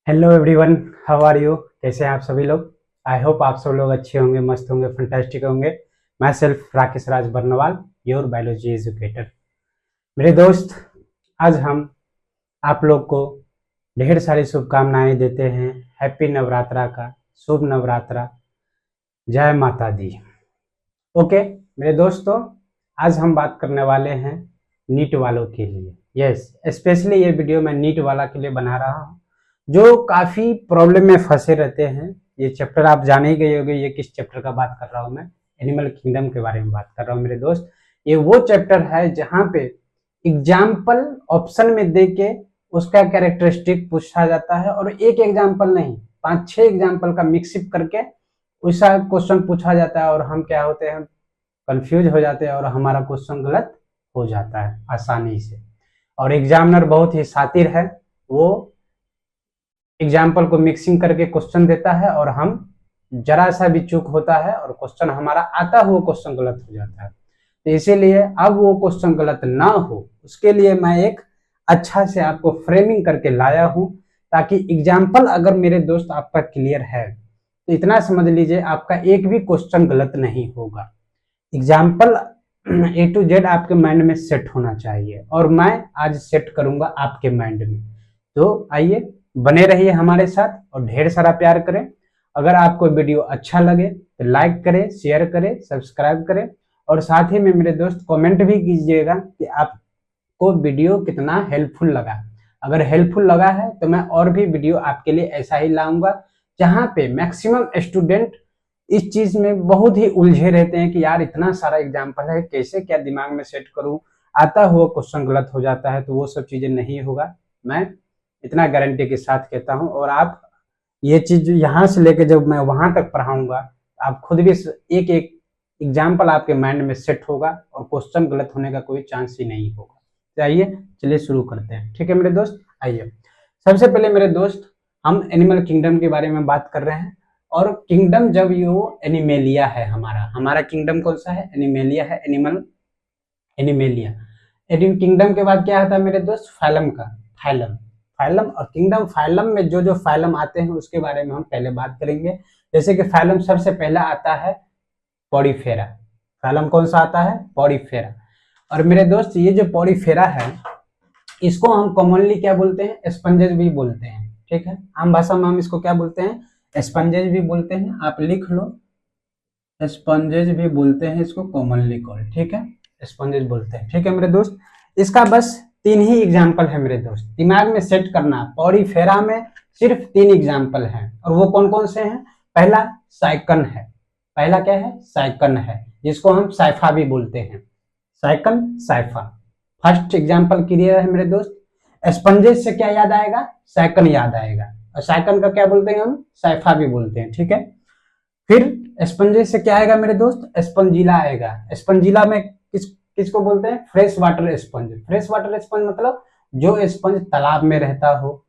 Hello everyone, how are you? कैसे हैं आप सभी लोग? आई होप आप सब लोग अच्छे होंगे, मस्त होंगे, फंटास्टिक होंगे। मैं self Rakesh Raj Barnwal, your biology educator. मेरे दोस्त, आज हम आप लोग को ढेर सारी शुभकामनाएं देते हैं। हैप्पी नवरात्रा का, शुभ नवरात्रा, जय माता दी। ओके मेरे दोस्तों, आज हम बात करने वाले हैं नीट वालों के लिए। यस, स्पेशली ये वीडियो मैं नीट वाला के लिए बना रहा हूँ जो काफी प्रॉब्लम में फंसे रहते हैं। ये चैप्टर आप जाने ही गए होंगे, ये किस चैप्टर का बात कर रहा हूँ मैं? एनिमल किंगडम के बारे में बात कर रहा हूँ मेरे दोस्त। ये वो चैप्टर है जहाँ पे एग्जाम्पल ऑप्शन में दे के उसका कैरेक्टरिस्टिक पूछा जाता है, और एक एग्जाम्पल नहीं, 5-6 एग्जाम्पल का मिक्सअप करके वैसा क्वेश्चन पूछा जाता है, और हम क्या होते हैं, कंफ्यूज हो जाते हैं और हमारा क्वेश्चन गलत हो जाता है आसानी से। और एग्जामिनर बहुत ही शातिर है, वो एग्जाम्पल को मिक्सिंग करके क्वेश्चन देता है और हम जरा सा भी चूक होता है और क्वेश्चन हमारा आता हुआ क्वेश्चन गलत हो जाता है। तो इसीलिए अब वो क्वेश्चन गलत ना हो उसके लिए मैं एक अच्छा से आपको फ्रेमिंग करके लाया हूं, ताकि एग्जाम्पल अगर मेरे दोस्त आपका क्लियर है तो इतना समझ लीजिए आपका एक भी क्वेश्चन गलत नहीं होगा। एग्जाम्पल A to Z आपके माइंड में सेट होना चाहिए, और मैं आज सेट करूंगा आपके माइंड में। तो आइए, बने रहिए हमारे साथ और ढेर सारा प्यार करें। अगर आपको वीडियो अच्छा लगे तो लाइक करें, शेयर करें, सब्सक्राइब करें, और साथ ही में मेरे दोस्त कमेंट भी कीजिएगा कि आपको वीडियो कितना हेल्पफुल लगा। अगर हेल्पफुल लगा है तो मैं और भी वीडियो आपके लिए ऐसा ही लाऊंगा, जहां पे मैक्सिमम स्टूडेंट इस चीज में बहुत ही उलझे रहते हैं कि यार इतना सारा एग्जाम्पल है, कैसे क्या दिमाग में सेट करूं, आता हुआ क्वेश्चन गलत हो जाता है। तो वो सब चीजें नहीं होगा, मैं इतना गारंटी के साथ कहता हूं। और आप ये चीज यहां से लेके जब मैं वहां तक पढ़ाऊंगा, आप खुद भी एक एक एग्जाम्पल आपके माइंड में सेट होगा और क्वेश्चन गलत होने का कोई चांस ही नहीं होगा। तो आइए, चलिए शुरू करते हैं। ठीक है मेरे दोस्त, आइए। सबसे पहले मेरे दोस्त, हम एनिमल किंगडम के बारे में बात कर रहे हैं। और किंगडम जब ये एनिमेलिया है, हमारा हमारा किंगडम कौन सा है? एनिमेलिया है, एनिमल एनिमेलिया। एनिम किंगडम के बाद क्या आता है मेरे दोस्त? फाइलम का। फाइलम, फाइलम और किंगडम। फाइलम में जो जो फाइलम आते हैं उसके बारे में हम पहले बात करेंगे। जैसे कि फाइलम सबसे पहला आता है पॉडीफेरा। फाइलम कौन सा आता है? पॉडीफेरा। और मेरे दोस्त, ये जो पॉडीफेरा है इसको हम कॉमनली क्या बोलते हैं? स्पंजेस भी बोलते हैं। ठीक है, आम भाषा में हम इसको क्या बोलते हैं? स्पंजेस भी बोलते हैं। आप लिख लो, स्पंजेस भी बोलते हैं इसको, कॉमनली कॉल्ड। ठीक है, स्पंजेस बोलते हैं। ठीक है मेरे दोस्त, इसका बस 3 ही एग्जाम्पल है मेरे दोस्त, दिमाग में सेट करना। पॉडीफेरा में सिर्फ 3 एग्जाम्पल हैं, और वो कौन कौन से हैं? पहला साइकन है। पहला क्या है? साइकन है, जिसको हम साइफा भी बोलते हैं। साइकन, साइफा। फर्स्ट एग्जाम्पल क्लियर है मेरे दोस्त? स्पंजेस से क्या याद आएगा? साइकन याद आएगा, और साइकन का क्या बोलते हैं हम? साइफा भी बोलते हैं। ठीक है, फिर स्पंजेस से क्या आएगा मेरे दोस्त? स्पंजिला आएगा। स्पंजिला में किसको बोलते हैं? Fresh water sponge. Fresh water sponge मतलब जो स्पंज तालाब में रहता हो,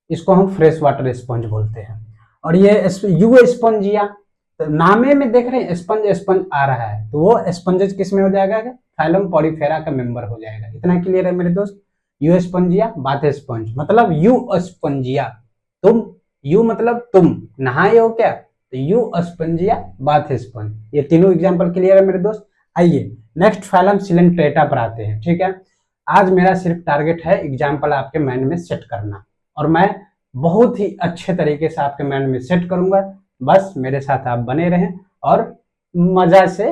इसको हम फ्रेश वाटर स्पंज बोलते हैं। और ये यू स्पंजिया, तो नामे में देख रहे हैं स्पंज स्पंज आ रहा है, तो वो स्पंजेस किस में हो जाएगा? फाइलम पॉडीफेरा का मेंबर हो जाएगा। इतना क्लियर है मेरे दोस्त? यू स्पंजिया, बाथ स्पंज मतलब यू स्पंजिया। तुम, यू मतलब तुम नहाए हो क्या, तो यू स्पंजिया, बाथ स्पंज। ये तीनों एग्जांपल क्लियर है मेरे दोस्त? आइए नेक्स्ट फाइलम सिलेंट्रेटा पर आते हैं। ठीक है, आज मेरा सिर्फ टारगेट है एग्जाम्पल आपके माइंड में सेट करना, और मैं बहुत ही अच्छे तरीके से आपके माइंड में सेट करूंगा। बस मेरे साथ आप बने रहें और मजा से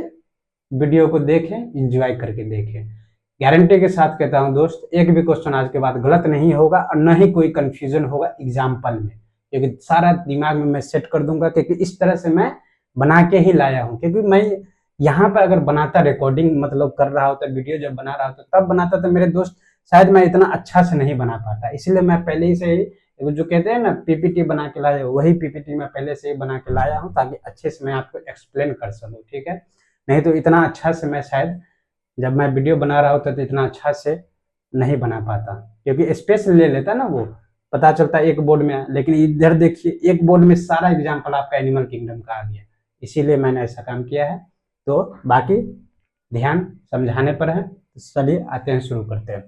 वीडियो को देखें, एंजॉय करके देखें। गारंटी के साथ कहता हूं दोस्त, एक भी क्वेश्चन आज के बाद गलत नहीं होगा, और न ही कोई कंफ्यूजन होगा एग्जाम्पल में, क्योंकि सारा दिमाग में मैं सेट कर दूंगा। क्योंकि इस तरह से मैं बना के ही लाया हूं, क्योंकि मैं यहाँ पर अगर बनाता, रिकॉर्डिंग मतलब कर रहा होता, वीडियो जब बना रहा होता तब बनाता, तो मेरे दोस्त शायद मैं इतना अच्छा से नहीं बना पाता। इसलिए मैं पहले ही से ही जो कहते हैं ना पीपीटी बना के लाया, वही पीपीटी मैं पहले से ही बना के लाया हूँ, ताकि अच्छे से मैं आपको एक्सप्लेन कर सकूँ। ठीक है, नहीं तो इतना अच्छा से मैं शायद जब मैं वीडियो बना रहा होता तो इतना अच्छा से नहीं बना पाता, क्योंकि स्पेस ले लेता ना वो, पता चलता एक बोर्ड में। लेकिन इधर देखिए, एक बोर्ड में सारा एग्जाम्पल आपका एनिमल किंगडम का आ गया, इसीलिए मैंने ऐसा काम किया है। तो बाकी ध्यान समझाने पर है। चलिए आते हैं, शुरू करते हैं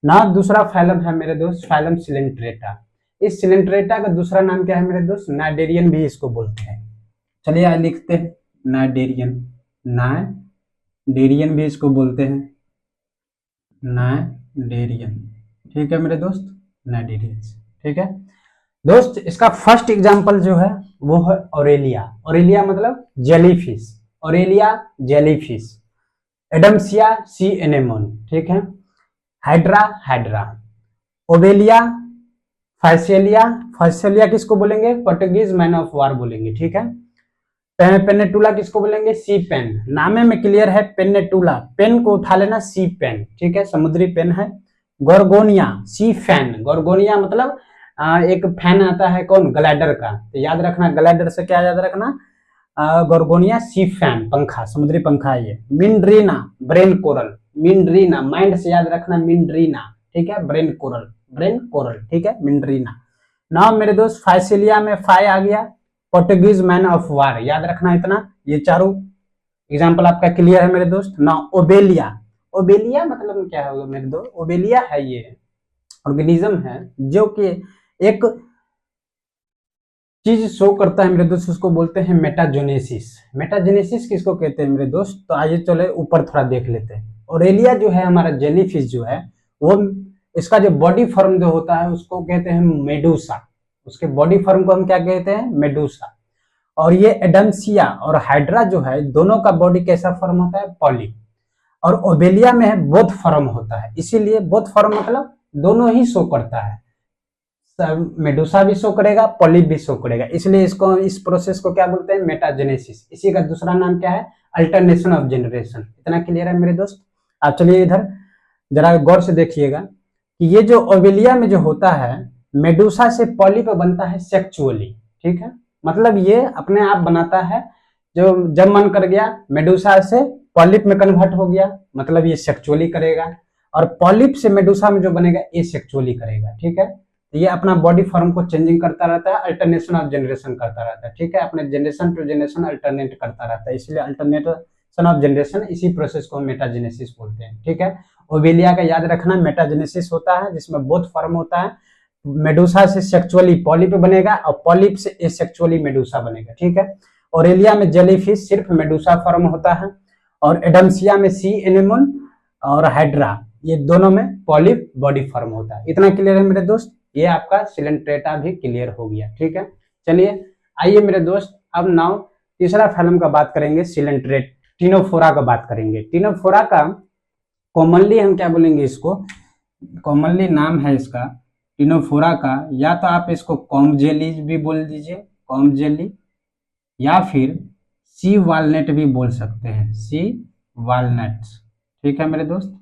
ना। दूसरा फाइलम है मेरे दोस्त, फाइलम सिलेंट्रेटा। इस सिलेंट्रेटा का दूसरा नाम क्या है मेरे दोस्त? नाइडेरियन भी इसको बोलते हैं। चलिए आज लिखते हैं नाइडेरियन। नाइडेरियन भी इसको बोलते हैं, नाइडेरियन। ठीक है मेरे दोस्त, नाइडेरियन। ठीक है दोस्त, इसका फर्स्ट एग्जांपल जो है वो है ऑरेलिया। ऑरेलिया मतलब जेलीफिश, ऑरेलिया जेलीफिश। एडम्सिया सी एनेमोन। ठीक है, hydra hydra. Obelia Physalia, Physalia किसको बोलेंगे? पोर्टुगीज मैन ऑफ वार बोलेंगे। ठीक है, पेनेटुला किसको बोलेंगे? सी पेन। नामे में क्लियर है, पेनेटुला, पेन को उठा लेना, सी पेन। ठीक है, समुद्री पेन है। गोर्गोनिया सी फैन। गोर्गोनिया मतलब एक फैन आता है कौन? ग्लाइडर का, तो याद रखना ग्लाइडर से क्या याद रखना? गोर्गोनिया सी फैन, पंखा, समुद्री पंखा है ये। मिंड्रीना ब्रेन कोरल, मिंड्रीना माइंड से याद रखना, मिंड्रीना। ठीक है, ब्रेन कोरल, ब्रेन कोरल। ठीक है, मिंड्रीना। नाउ मेरे दोस्त फाइसेलिया में फाइ आ गया, पोर्टुगीज मैन ऑफ वार, याद रखना इतना। ये चारों एग्जाम्पल आपका क्लियर है मेरे दोस्त। नाउ ओबेलिया, ओबेलिया मतलब क्या होगा मेरे दोस्त? ओबेलिया है ये ऑर्गेनिज्म है जो कि एक चीज शो करता है मेरे दोस्त, उसको बोलते हैं मेटाजेनेसिस। मेटाजेनेसिस किसको कहते हैं मेरे दोस्त? तो आइए चले ऊपर थोड़ा देख लेते हैं। ऑरेलिया जो है हमारा जेलीफिश जो है वो, इसका जो बॉडी फॉर्म जो होता है उसको कहते हैं मेडूसा। उसके बॉडी फॉर्म को हम क्या कहते हैं? मेडूसा। और ये एडम्सिया और हाइड्रा जो है दोनों का बॉडी कैसा फॉर्म होता है? पॉली। और ओबेलिया में है बोथ फॉर्म होता है, इसीलिए बोथ फॉर्म मतलब दोनों ही शो करता है। मेडूसा भी शो करेगा, पॉलिप भी शो करेगा, इसलिए इसको, इस प्रोसेस को क्या बोलते हैं? मेटाजेनेसिस। इसी का दूसरा नाम क्या है? Alternation of generation. इतना क्लियर है मेरे दोस्त? आप चलिए इधर जरा गौर से देखिएगा कि ये जो ओबेलिया में जो होता है, मेडूसा से पॉलिप बनता है सेक्चुअली। ठीक है, मतलब ये अपने आप बनाता है, जो जब मन कर गया मेडूसा से पॉलिप में कन्वर्ट हो गया, मतलब ये सेक्चुअली करेगा। और पॉलिप से मेडूसा में जो बनेगा ये सेक्चुअली करेगा। ठीक है, ये अपना बॉडी फॉर्म को चेंजिंग करता रहता है, अल्टरनेशन ऑफ जनरेशन करता रहता है। ठीक है, अपने जनरेशन टू जनरेशन अल्टरनेट करता रहता है, इसलिए अल्टरनेशन ऑफ जनरेशन, इसी प्रोसेस को मेटाजेनेसिस बोलते हैं। ठीक है, ओबेलिया का याद रखना, मेटाजेनेसिस होता है जिसमें बोथ फॉर्म होता है। मेडूसा से सेक्चुअली पॉलिप बनेगा और पॉलिप से एसेक्चुअली मेडूसा बनेगा। ठीक है, ओरेलिया में जेलीफिश सिर्फ मेडूसा फॉर्म होता है, और एडम्सिया में सी एनेमोन और हाइड्रा ये दोनों में पॉलिप बॉडी फॉर्म होता है। इतना क्लियर है मेरे दोस्त? ये आपका सिलेंट्रेटा भी क्लियर हो गया। ठीक है, चलिए आइए मेरे दोस्त, अब नाउ तीसरा फैलम का बात करेंगे, सिलेंट्रेट टिनोफोरा का बात करेंगे। टिनोफोरा का कॉमनली हम क्या बोलेंगे? इसको कॉमनली नाम है इसका टिनोफोरा का, या तो आप इसको कॉम जेली भी बोल दीजिए, कॉम जेली, या फिर सी वालनट भी बोल सकते हैं, सी वालनट्स। ठीक है मेरे दोस्त,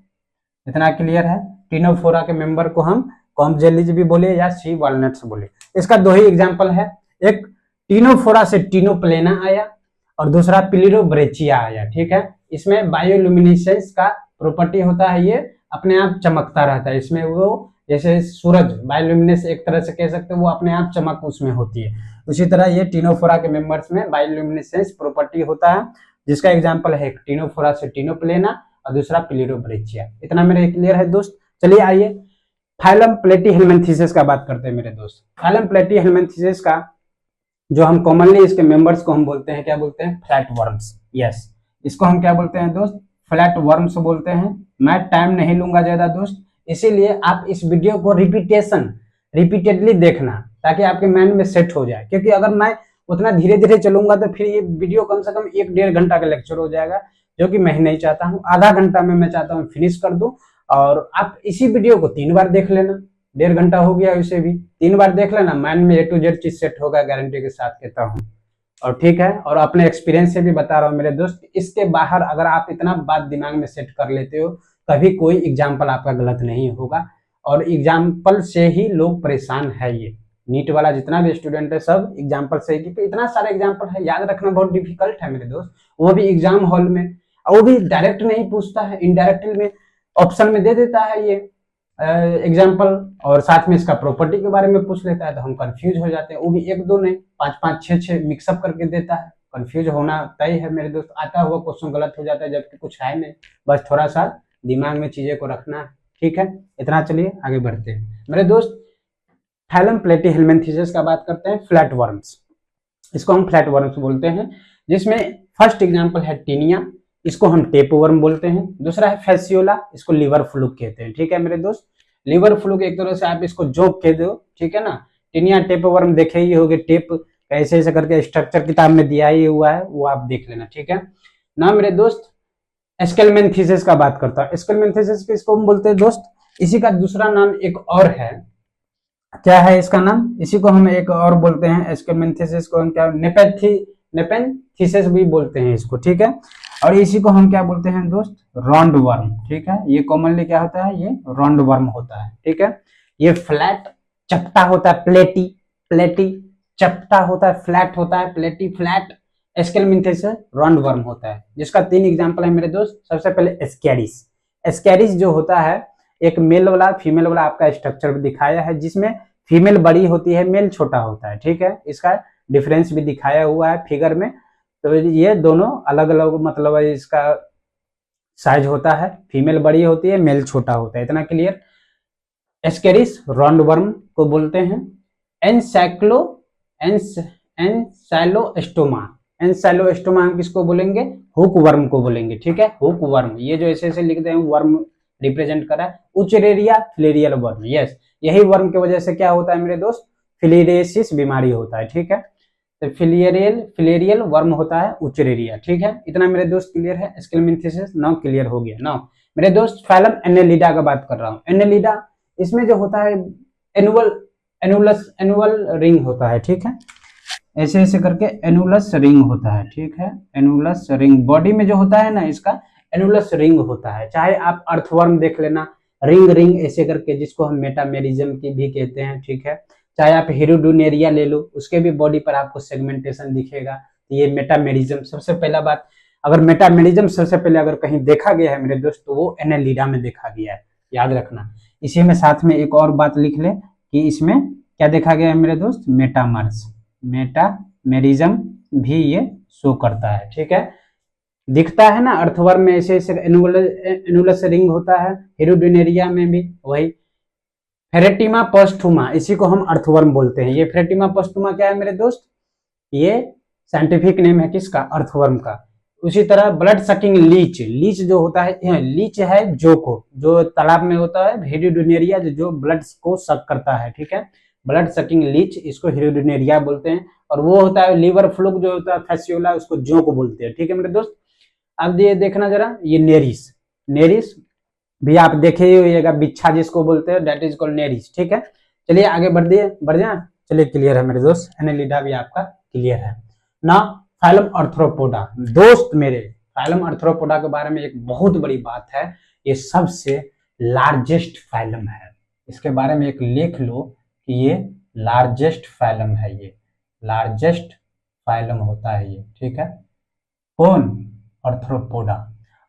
इतना क्लियर है? टिनोफोरा के मेंबर को हम कॉम जेलीज भी बोले या सी वालनट्स बोले। इसका दो ही एग्जांपल है, एक टिनोफोरा से टिनोप्लेना आया और दूसरा पिलिरोब्रेचिया आया। ठीक है, इसमें बायोल्यूमिनेसेंस का प्रॉपर्टी होता है, ये अपने आप चमकता रहता है। इसमें वो जैसे सूरज बायोल्यूमिनेस एक तरह से कह सकते हैं, वो अपने आप चमक उसमें होती है। उसी तरह ये टिनोफोरा के मेंबर्स में बायोल्यूमिनेसेंस प्रॉपर्टी होता है, जिसका एग्जांपल है टिनोफोरा से टिनोप्लेना और दूसरा पिलिरोब्रेचिया। इतना मेरे क्लियर है दोस्त? चलिए आइए फाइलम प्लेटीहेल्मिन्थेसिस का बात करते हैं मेरे दोस्त। फाइलम प्लेटीहेल्मिन्थेसिस का जो हम कॉमनली इसके मेंबर्स को हम बोलते हैं, क्या बोलते हैं? Flat worms. यस, इसको हम क्या बोलते हैं दोस्त? फ्लैट वर्म्स बोलते हैं। मैं टाइम नहीं लूंगा ज्यादा दोस्त, इसीलिए आप इस वीडियो को रिपीटेडली देखना ताकि आपके माइंड में सेट हो जाए, क्योंकि अगर मैं उतना धीरे धीरे चलूंगा तो फिर ये वीडियो कम से कम 1-1.5 घंटा का लेक्चर हो जाएगा, जो कि मैं नहीं चाहता हूँ। आधा घंटा में मैं चाहता हूँ फिनिश कर दूं, और आप इसी वीडियो को 3 बार देख लेना। 1.5 घंटा हो गया, इसे भी 3 बार देख लेना, माइंड में A to Z चीज सेट होगा, गारंटी के साथ कहता हूँ। और ठीक है, और अपने एक्सपीरियंस से भी बता रहा हूँ मेरे दोस्त, इसके बाहर अगर आप इतना बात दिमाग में सेट कर लेते हो, कभी कोई एग्जाम्पल आपका गलत नहीं होगा। और एग्जाम्पल से ही लोग परेशान है। ये नीट वाला जितना भी स्टूडेंट है सब एग्जाम्पल से ही, इतना सारा एग्जाम्पल है, याद रखना बहुत डिफिकल्ट है मेरे दोस्त, वो भी एग्जाम हॉल में। वो भी डायरेक्ट नहीं पूछता है, इनडायरेक्टली में ऑप्शन में दे देता है ये एग्जाम्पल, और साथ में इसका प्रॉपर्टी के बारे में पूछ लेता है, तो हम कंफ्यूज हो जाते हैं। वो भी 1-2 नहीं, 5-5, 6-6 मिक्सअप करके देता है। कंफ्यूज होना तय है मेरे दोस्त, आता हुआ क्वेश्चन गलत हो जाता है जबकि कुछ है नहीं, बस थोड़ा सा दिमाग में चीजें को रखना है। ठीक है, इतना, चलिए आगे बढ़ते हैं मेरे दोस्त। फाइलम प्लेटीहेल्मिन्थेसिस का बात करते हैं, फ्लैट वर्म्स, इसको हम फ्लैट वर्म्स बोलते हैं, जिसमें फर्स्ट एग्जांपल है टीनिया, इसको हम टेप वर्म बोलते हैं। दूसरा है फैसियोला, इसको लिवर फ्लूक कहते हैं। ठीक है मेरे दोस्त, लिवर फ्लूक एक तरह से आप इसको जोक कह दो, ठीक है ना। टीनिया टेप वर्म देखे ही होगे, टेप ऐसे ऐसे करके स्ट्रक्चर किताब में दिया ही हुआ है, वो आप देख लेना। ठीक है ना मेरे दोस्त, एस्केलमेंथेसिस का बात करता है। एस्केलमेंथेसिस किसको हम बोलते हैं दोस्त, इसी का दूसरा नाम एक और है, क्या है इसका नाम, इसी को हम एक और बोलते हैं, एस्केलमेंथेसिस को हम क्या नेपेंथेसिस भी बोलते हैं इसको। ठीक है, और इसी को हम क्या बोलते हैं दोस्त, राउंड वर्म। ठीक है, ये कॉमनली क्या होता है, ये राउंड वर्म होता है। ठीक है, ये फ्लैट चपटा होता है, प्लेटी प्लेटी चपटा होता है, फ्लैट होता है, प्लेटी फ्लैट। एस्केलमेंथेसिस राउंड वर्म होता है, जिसका 3 एग्जांपल है मेरे दोस्त। सबसे पहले एस्कैरिस, एस्कैरिस जो होता है एक मेल वाला फीमेल वाला आपका स्ट्रक्चर भी दिखाया है, जिसमें फीमेल बड़ी होती है, मेल छोटा होता है। ठीक है, इसका डिफरेंस भी दिखाया हुआ है फिगर में। तो ये दोनों अलग अलग मतलब इसका साइज होता है, फीमेल बड़ी होती है, मेल छोटा होता है, इतना क्लियर। एस्केरिस राउंड वर्म को बोलते हैं। एनसाइलोस्टोमा, एनसाइलोस्टोमा हम किसको बोलेंगे, हुक वर्म को बोलेंगे। ठीक है, हुक वर्म, ये जो ऐसे ऐसे लिखते हैं वर्म रिप्रेजेंट कर रहा है। उचरेरिया फिलेरियल वर्म, यस, यही वर्म की वजह से क्या होता है मेरे दोस्त, फिलेरियसिस बीमारी होता है। ठीक है, तो फिलेरियल वर्म होता है उचरेरिया। ठीक है, इतना मेरे दोस्त क्लियर है। एस्केलमेंथेसिस नाउ क्लियर हो गया। नाउ मेरे दोस्त फाइलम एनेलिडा का बात कर रहा हूँ। एनेलिडा, इसमें जो होता है एनुअल रिंग होता है। ठीक है, ऐसे ऐसे करके एनुलस रिंग होता है। ठीक है, एनुलस रिंग बॉडी में जो होता है ना, इसका एनुलस रिंग होता है। चाहे आप अर्थवर्म देख लेना, रिंग रिंग ऐसे करके, जिसको हम मेटामेरिज्म की भी कहते हैं। ठीक है, चाहे आप हिरुडुनेरिया ले लो, उसके भी बॉडी पर आपको सेगमेंटेशन दिखेगा, ये मेटामेरिज्म। सबसे पहला बात, अगर मेटामेरिज्म सबसे पहले अगर कहीं देखा गया है मेरे दोस्त, तो वो एनेलिडा में देखा गया है, याद रखना। इसी में साथ में एक और बात लिख ले कि इसमें क्या देखा गया है मेरे दोस्त, मेटामर्स, मेटामेरिज्म भी ये शो करता है। ठीक है, दिखता है ना अर्थवर्म में ऐसे ऐसे एनुलस रिंग होता है, हिरुडिनेरिया में भी वही। फेरेटिमा पोस्टुमा, इसी को हम अर्थवर्म बोलते हैं। ये फेरेटिमा पोस्टुमा क्या है मेरे दोस्त, ये साइंटिफिक नेम है किसका, अर्थवर्म का। उसी तरह ब्लड सकिंग लीच, लीच जो होता है, लीच है जोको, जो तालाब में होता है, हिरुडिनेरिया जो ब्लड को सक करता है। ठीक है, ब्लड सकिंग लीच, इसको हिरुडिनेरिया बोलते हैं। और वो होता है लिवर फ्लूक जो होता है, फैसियोला, उसको जोको बोलते हैं। ठीक है मेरे दोस्त, अब ये देखना जरा, ये नेरिस, नेरिस भी आप देखे ही होइएगा, बिच्छा जिसको बोलते हैं, दैट इज कॉल्ड नेरिस। ठीक है, चलिए आगे बढ़ जाए। चलिए क्लियर है मेरे दोस्त, एनेलिडा भी आपका क्लियर है ना। फाइलम आर्थ्रोपोडा, दोस्त मेरे, फाइलम आर्थ्रोपोडा के बारे में एक बहुत बड़ी बात है, ये सबसे लार्जेस्ट फाइलम है। इसके बारे में एक लिख लो कि ये लार्जेस्ट फाइलम है, ये लार्जेस्ट फाइलम होता है ये। ठीक है, कौन, आर्थ्रोपोडा।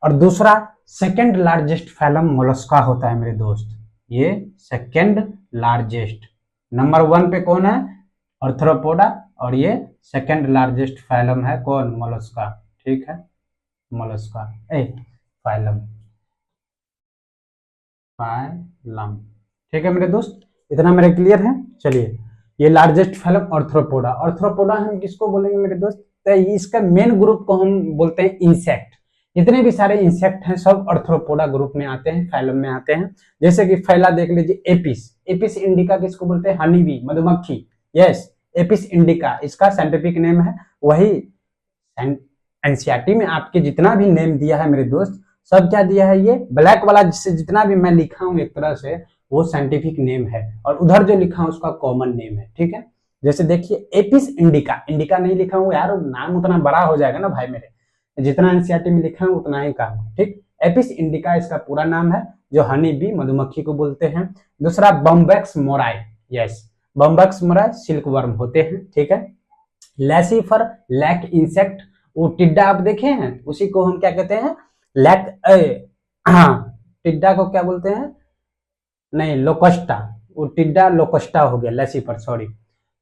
और दूसरा सेकंड लार्जेस्ट फाइलम मोलस्का होता है मेरे दोस्त, ये सेकंड लार्जेस्ट। नंबर 1 पे कौन है, आर्थ्रोपोडा, और ये सेकंड लार्जेस्ट फाइलम है कौन, मोलस्का। ठीक है, मोलस्का फाइलम, फाइलम। ठीक है मेरे दोस्त, इतना मेरे क्लियर है। चलिए, ये लार्जेस्ट फाइलम आर्थ्रोपोडा। आर्थ्रोपोडा हम किसको बोलेंगे मेरे दोस्त, तो इसका मेन ग्रुप को हम बोलते हैं इंसेक्ट। जितने भी सारे इंसेक्ट हैं सब आर्थ्रोपोडा ग्रुप में आते हैं, फाइलम में आते हैं। जैसे कि पहला देख लीजिए, एपिस, एपिस इंडिका किसको बोलते हैं, हनी बी, मधुमक्खी। यस, एपिस इंडिका इसका साइंटिफिक नेम है। वही एनसीईआरटी में आपके जितना भी नेम दिया है मेरे दोस्त, सब क्या दिया है, ये ब्लैक वाला जिससे जितना भी मैं लिखा हूं एक तरह से, वो साइंटिफिक नेम है, और उधर जो लिखा हूं उसका कॉमन नेम है। ठीक है, जैसे देखिए एपिस इंडिका, इंडिका नहीं लिखा हूं यार, नाम उतना बड़ा हो जाएगा ना भाई मेरे, जितना एनसीईआरटी में लिखा है उतना ही काम है। ठीक, एपिस इंडिका इसका पूरा नाम है, जो हनी बी, मधुमक्खी को बोलते हैं। दूसरा Bombax mori, yes, Bombax mori silk worm होते हैं। ठीक है, लैसीफर लैक इंसेक्ट, वो टिड्डा आप देखे हैं, उसी को हम क्या कहते हैं, लैक, हाँ, टिड्डा को क्या बोलते हैं, नहीं लोकस्टा, वो टिड्डा लोकस्टा हो गया, लैसीफर, सॉरी,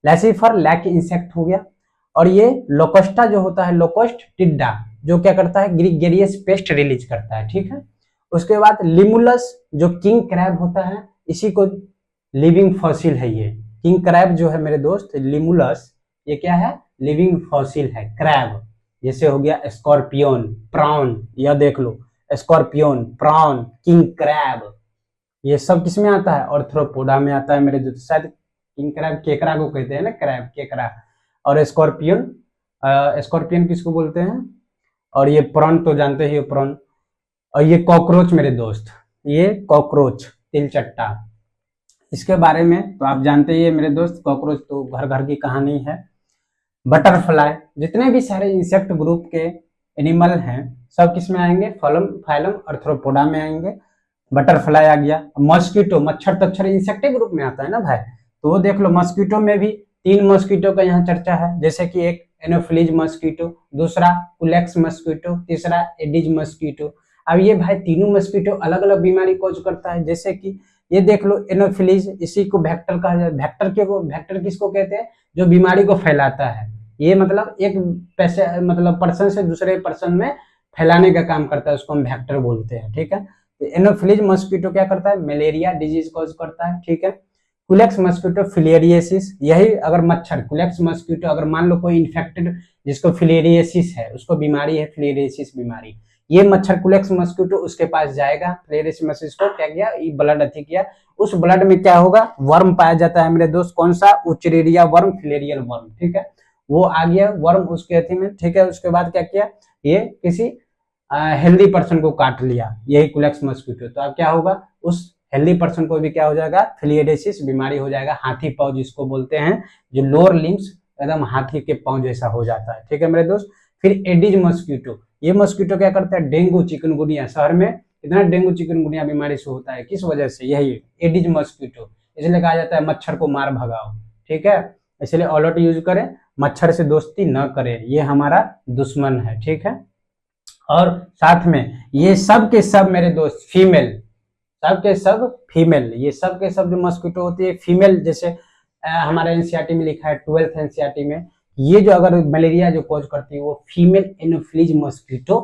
लैसीफर लैक इंसेक्ट हो गया। और ये लोकस्टा जो होता है, लोकस्ट टिड्डा, जो क्या करता है, ग्रीगेरियस पेस्ट रिलीज करता है। ठीक है, उसके बाद लिमुलस जो किंग क्रैब होता है, इसी को लिविंग फॉसिल है ये, किंग क्रैब जो है मेरे दोस्त लिमुलस, ये क्या है, लिविंग फॉसिल है क्रैब। जैसे हो गया स्कॉर्पियन, प्रॉन, यह देख लो स्कॉर्पियन, प्रॉन, किंग क्रैब, ये सब किस में आता है, ऑर्थ्रोपोडा में आता है मेरे दोस्त। शायद किंग क्रैब केकड़ा को कहते हैं ना, क्रैब केकड़ा। और स्कॉर्पियन, स्कॉर्पियन किसको बोलते हैं, और ये प्रॉन तो जानते ही हो प्रॉन। और ये कॉकरोच मेरे दोस्त, ये कॉकरोच तिलचट्टा, इसके बारे में तो आप जानते ही है मेरे दोस्त, कॉकरोच तो घर घर की कहानी है। बटरफ्लाई, जितने भी सारे इंसेक्ट ग्रुप के एनिमल हैं सब किस में आएंगे, फाइलम आर्थ्रोपोडा में आएंगे। बटरफ्लाई आ गया। मॉस्किटो, मच्छर तच्छर इंसेक्ट ग्रुप में आता है ना भाई, तो वो देख लो मॉस्किटो में भी 3 मॉस्किटो का यहाँ चर्चा है, जैसे कि एक एनोफिलीज मॉस्किटो, दूसरा कुलेक्स मॉस्किटो, तीसरा एडिज मॉस्किटो। अब ये भाई तीनों मॉस्किटो अलग अलग बीमारी कॉज करता है, जैसे कि ये देख लो एनोफिलीज, इसी को वेक्टर कहा जाए। वेक्टर किसको कहते हैं, जो बीमारी को फैलाता है। ये मतलब एक पैसे मतलब पर्सन से दूसरे पर्सन में फैलाने का काम करता है, उसको हम वेक्टर बोलते हैं, ठीक है। तो एनोफिलीज मॉस्किटो क्या करता है, मलेरिया डिजीज कॉज करता है, ठीक है। कुलेक्स मॉस्किटो फिलेरियसिस, यही अगर मच्छर कुलेक्स मॉस्किटो अगर मान लो कोई इन्फेक्टेड जिसको फिलेरियसिस है, उसको बीमारी है फिलेरियसिस बीमारी, ये मच्छर कुलेक्स मॉस्किटो उसके पास जाएगा, फिलेरियसिस को क्या किया, ये ब्लड अथी किया, उस ब्लड में क्या होगा, वर्म पाया जाता है मेरे दोस्त, कौन सा, उचरेरिया वर्म, फिलेरियल वर्म, ठीक है। वो आ गया वर्म उसके अथी में, ठीक है। उसके बाद क्या किया, ये किसी हेल्दी पर्सन को काट लिया, यही कुलेक्स मॉस्किटो, तो अब क्या होगा, उस हेल्दी पर्सन को भी क्या हो जाएगा, फिलिएडेसिस बीमारी हो जाएगा, हाथी पाँव जिसको बोलते हैं, जो लोअर लिम्स एकदम हाथी के पाँव जैसा हो जाता है, ठीक है मेरे दोस्त। फिर एडिज मॉस्किटो, ये मॉस्किटो क्या करता है, डेंगू चिकनगुनिया, शहर में इतना डेंगू चिकनगुनिया बीमारी से होता है, किस वजह से, यही एडिज मॉस्किटो, इसलिए कहा जाता है मच्छर को मार भगाओ, ठीक है। इसलिए ऑलआउट यूज करें, मच्छर से दोस्ती न करें, ये हमारा दुश्मन है, ठीक है। और साथ में ये सब के सब मेरे दोस्त फीमेल, सब के सब फीमेल, ये सब के सब जो मॉस्किटो होती है फीमेल, जैसे हमारे एनसीईआरटी में लिखा है 12th एनसीईआरटी में, ये जो अगर मलेरिया जो कॉज करती है वो फीमेल एनोफिलीज मॉस्किटो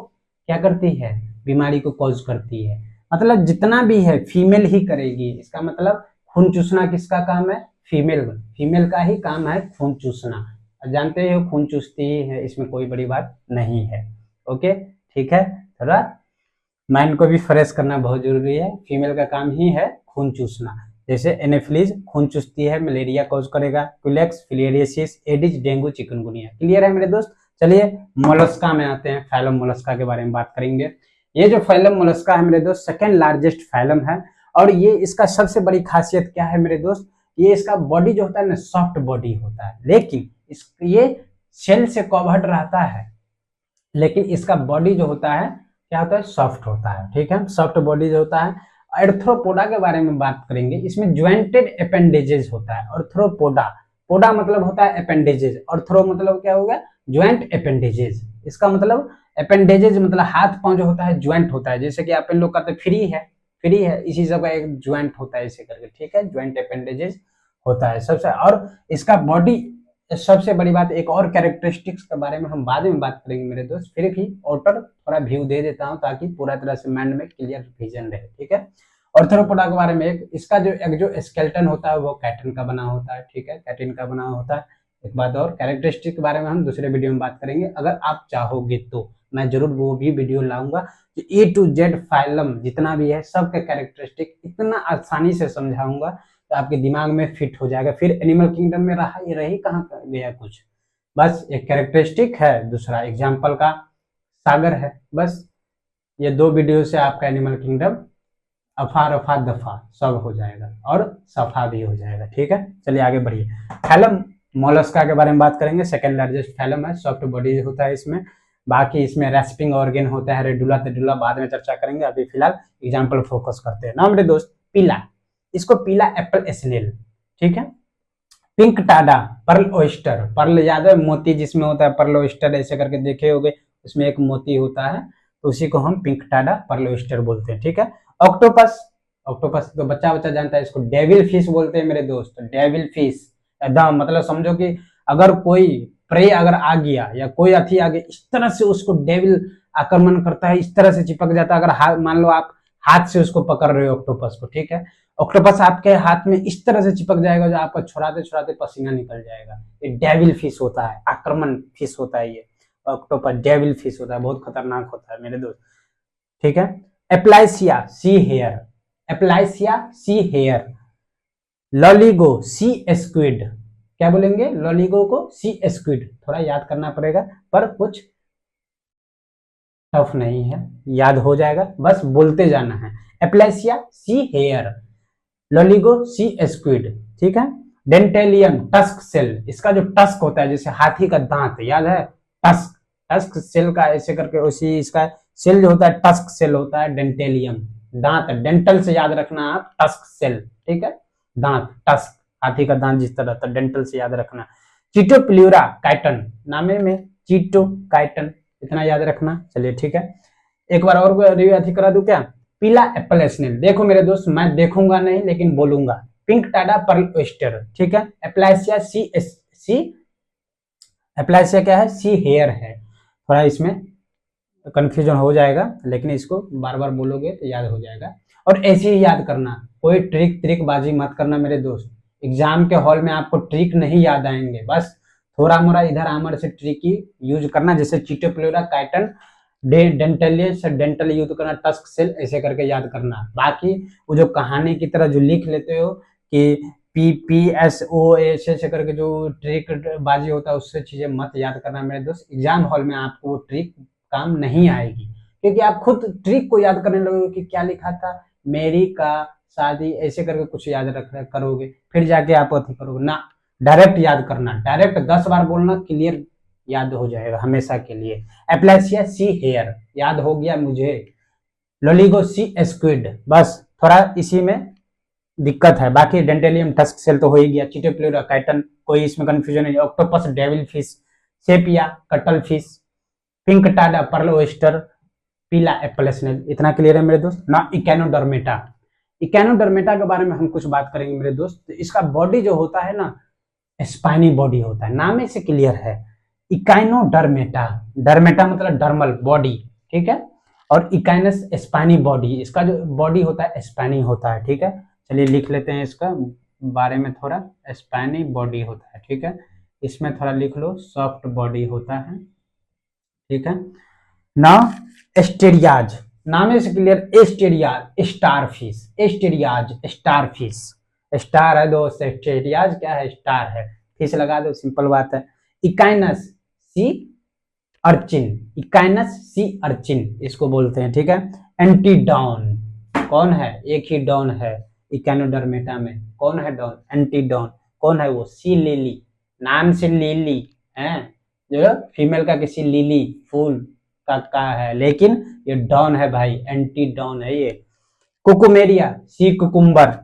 क्या करती है, बीमारी को कॉज करती है। मतलब जितना भी है फीमेल ही करेगी, इसका मतलब खून चूसना किसका काम है, फीमेल का ही काम है खून चूसना, जानते हो खून चूसती ही है, इसमें कोई बड़ी बात नहीं है, ओके ठीक है। थोड़ा माइंड को भी फ्रेश करना बहुत जरूरी है, फीमेल का काम ही है खून चूसना, जैसे एनोफिलीज खून चूसती है, मलेरिया कॉज करेगा, कुलेक्स फिलिएरियसिस, एडिज डेंगू चिकनगुनिया, क्लियर है मेरे दोस्त। चलिए मोलस्का में आते हैं, फाइलम मोलस्का के बारे में बात करेंगे। ये जो फाइलम मोलस्का है मेरे दोस्त सेकेंड लार्जेस्ट फाइलम है, और ये इसका सबसे बड़ी खासियत क्या है मेरे दोस्त, ये इसका बॉडी जो होता है ना सॉफ्ट बॉडी होता है, लेकिन ये सेल से कवर्ड रहता है, लेकिन इसका बॉडी जो होता है क्या होता है, सॉफ्ट होता है, ठीक है। सॉफ्ट बॉडी जो होता है, आर्थ्रोपोडा के बारे में बात करेंगे, इसमें ज्वाइंटेड एपेंडेजेस होता है। आर्थ्रोपोडा, पोडा मतलब होता है एपेंडेजेस, आर्थ्रो मतलब क्या होगा, ज्वाइंट एपेंडेजेस, इसका मतलब एपेंडेजेस मतलब हाथ पांव जो होता है ज्वाइंट होता है, जैसे कि आप लोग कहते हैं फ्री है, इसी सब का एक ज्वाइंट होता है ऐसे करके, ठीक है, ज्वाइंट एपेंडेजेस होता है सबसे। और इसका बॉडी सबसे बड़ी बात, एक और कैरेक्टरिस्टिक्स के बारे में हम बाद में बात करेंगे मेरे दोस्त, फिर भी आउटर थोड़ा व्यू दे देता हूं ताकि पूरा तरह से माइंड में क्लियर विजन रहे, ठीक है। आर्थ्रोपोडा के बारे में इसका जो स्केलेटन होता है वो कैटिन का बना होता है, ठीक है, कैटिन का बना होता है। एक बात और, कैरेक्टरिस्टिक के बारे में हम दूसरे वीडियो में बात करेंगे, अगर आप चाहोगे तो मैं जरूर वो भी वीडियो लाऊंगा कि ए टू जेड फाइलम जितना भी है सबके कैरेक्टरिस्टिक इतना आसानी से समझाऊंगा तो आपके दिमाग में फिट हो जाएगा। फिर एनिमल किंगडम में ये रही कहाँ गया कुछ, बस एक कैरेक्टरिस्टिक है, दूसरा एग्जाम्पल का सागर है, बस ये 2 वीडियो से आपका एनिमल किंगडम रफा दफा सब हो जाएगा और सफा भी हो जाएगा, ठीक है। चलिए आगे बढ़िए, फैलम मोलस्का के बारे में बात करेंगे। सेकेंड लार्जेस्ट फैलम है, सॉफ्ट बॉडी होता है इसमें, बाकी इसमें रेस्पिंग ऑर्गन होता है, रेडुला तेडुला बाद में चर्चा करेंगे, अभी फिलहाल एग्जाम्पल फोकस करते हैं ना मेरे दोस्त। पीला, इसको पीला एप्पल स्नेल, ठीक है। Pinctada, pearl oyster, pearl याद है मोती जिसमें होता है, पर्ल ओयस्टर ऐसे करके देखे होगे, उसमें एक मोती होता है, तो उसी को हम पिंक टाडा पर्ल ओयस्टर बोलते हैं, ठीक है। ऑक्टोपस, ऑक्टोपस तो बच्चा जानता है, इसको डेविल फिश बोलते हैं मेरे दोस्त, डेविल फिश एकदम मतलब समझो कि अगर कोई प्रे अगर आ गया या कोई अथी आ गया, इस तरह से उसको डेविल आक्रमण करता है, इस तरह से चिपक जाता है, अगर मान लो आप हाथ से उसको पकड़ रहे हो ऑक्टोपस को, ठीक है। ऑक्टोपस आपके हाथ में इस तरह से चिपक जाएगा जो आपका छुड़ाते छुड़ाते पसीना निकल जाएगा। ये डेविल फिश होता है, आक्रमण फिश होता है ये ऑक्टोपस, डेविल फिश होता है, बहुत खतरनाक होता है मेरे दोस्त, ठीक है। एप्लाइसिया see here, एप्लाइसिया see here, Loligo C squid, क्या बोलेंगे लॉलीगो को, सी स्क्विड, थोड़ा याद करना पड़ेगा पर कुछ टफ नहीं है, याद हो जाएगा, बस बोलते जाना है। एप्लाइसिया see here, Loligo C squid, ठीक है। डेंटेलियम टस्क सेल, इसका जो टस्क होता है जैसे हाथी का दांत, याद है टस्क, टस्क सेल का ऐसे करके उसी इसका सेल जो होता है टस्क सेल होता है, डेंटेलियम दांत, डेंटल से याद रखना आप, टस्क सेल, ठीक है, दांत टस्क, हाथी का दांत जिस तरह था, डेंटल से याद रखना। चीटोप्ल्यूरा काइटन, नामे में चीटो काइटन, इतना याद रखना, चलिए ठीक है। एक बार और रिव्यू करा दूं क्या, पीला एप्पल स्नेल, देखो मेरे दोस्त मैं देखूंगा नहीं लेकिन बोलूंगा, पिंक टाडा पर्ल ओयस्टर, ठीक है। एप्लाइसिया सी एप्लाइसिया क्या है, सी हेयर है, थोड़ा इसमें कंफ्यूजन हो जाएगा लेकिन इसको बार बार बोलोगे तो याद हो जाएगा। और ऐसे ही याद करना, कोई ट्रिक बाजी मत करना मेरे दोस्त, एग्जाम के हॉल में आपको ट्रिक नहीं याद आएंगे, बस थोड़ा मोड़ा इधर आमर से ट्रिक ही यूज करना, जैसे चीटोप्ल्यूरा काइटन, डेंटलियस डेंटल यूज करना, टस्क सेल ऐसे करके याद करना। बाकी वो जो कहानी की तरह जो लिख लेते हो कि PPSO ऐसे करके जो ट्रिक बाजी होता है उससे चीजें मत याद करना मेरे दोस्त, एग्जाम हॉल में आपको वो ट्रिक काम नहीं आएगी, क्योंकि आप खुद ट्रिक को याद करने लगोगे कि क्या लिखा था, मेरी का शादी ऐसे करके कुछ याद रख करोगे, फिर जाके आप अथी करोगे ना, डायरेक्ट याद करना, डायरेक्ट 10 बार बोलना, क्लियर याद हो जाएगा हमेशा के लिए। एप्लाइसिया सी हेयर याद हो गया मुझे, लोलिगो सी स्क्विड, बस थोड़ा इसी में दिक्कत है, बाकी डेंटेलियम टस्क सेल तो हो ही गया, चीटोप्ल्यूरा काइटन कोई इसमें कंफ्यूजन नहीं, octopus devil fish, Sepia cuttlefish, Pinctada pearl oyster, पीला एप्पल स्नेल, इतना क्लियर है मेरे दोस्त ना। इकेनोडर्मेटा, इकेनोडर्मेटा के बारे में हम कुछ बात करेंगे मेरे दोस्त, इसका बॉडी जो होता है ना स्पाइनी बॉडी होता है, नाम से क्लियर है, इकाइनोडर्मेटा, डर्मेटा मतलब डर्मल बॉडी, ठीक है, और इकाइनस स्पाइनी बॉडी, इसका जो बॉडी होता है स्पाइनी होता है, ठीक है। चलिए लिख लेते हैं इसका बारे में थोड़ा, स्पाइनी बॉडी होता है, ठीक है, इसमें थोड़ा लिख लो सॉफ्ट बॉडी होता है, ठीक है ना। एस्टेरियाज, नाम से clear, asterias star fish, asterias star fish, star है दोस्त, एस्टेरियाज क्या है, स्टार है, फिश लगा दो, सिंपल बात है। Echinus sea urchin, echinus sea urchin इसको बोलते हैं, ठीक है। एंटीडॉन, कौन है, एक ही डॉन है इकेनोडर्मेटा में, कौन है डॉन, एंटीडॉन, कौन है वो, सी लिली, नाम से लिली है, जो फीमेल का किसी लिली फूल का है, लेकिन ये डॉन है भाई, एंटीडॉन है ये। Cucumaria sea cucumber,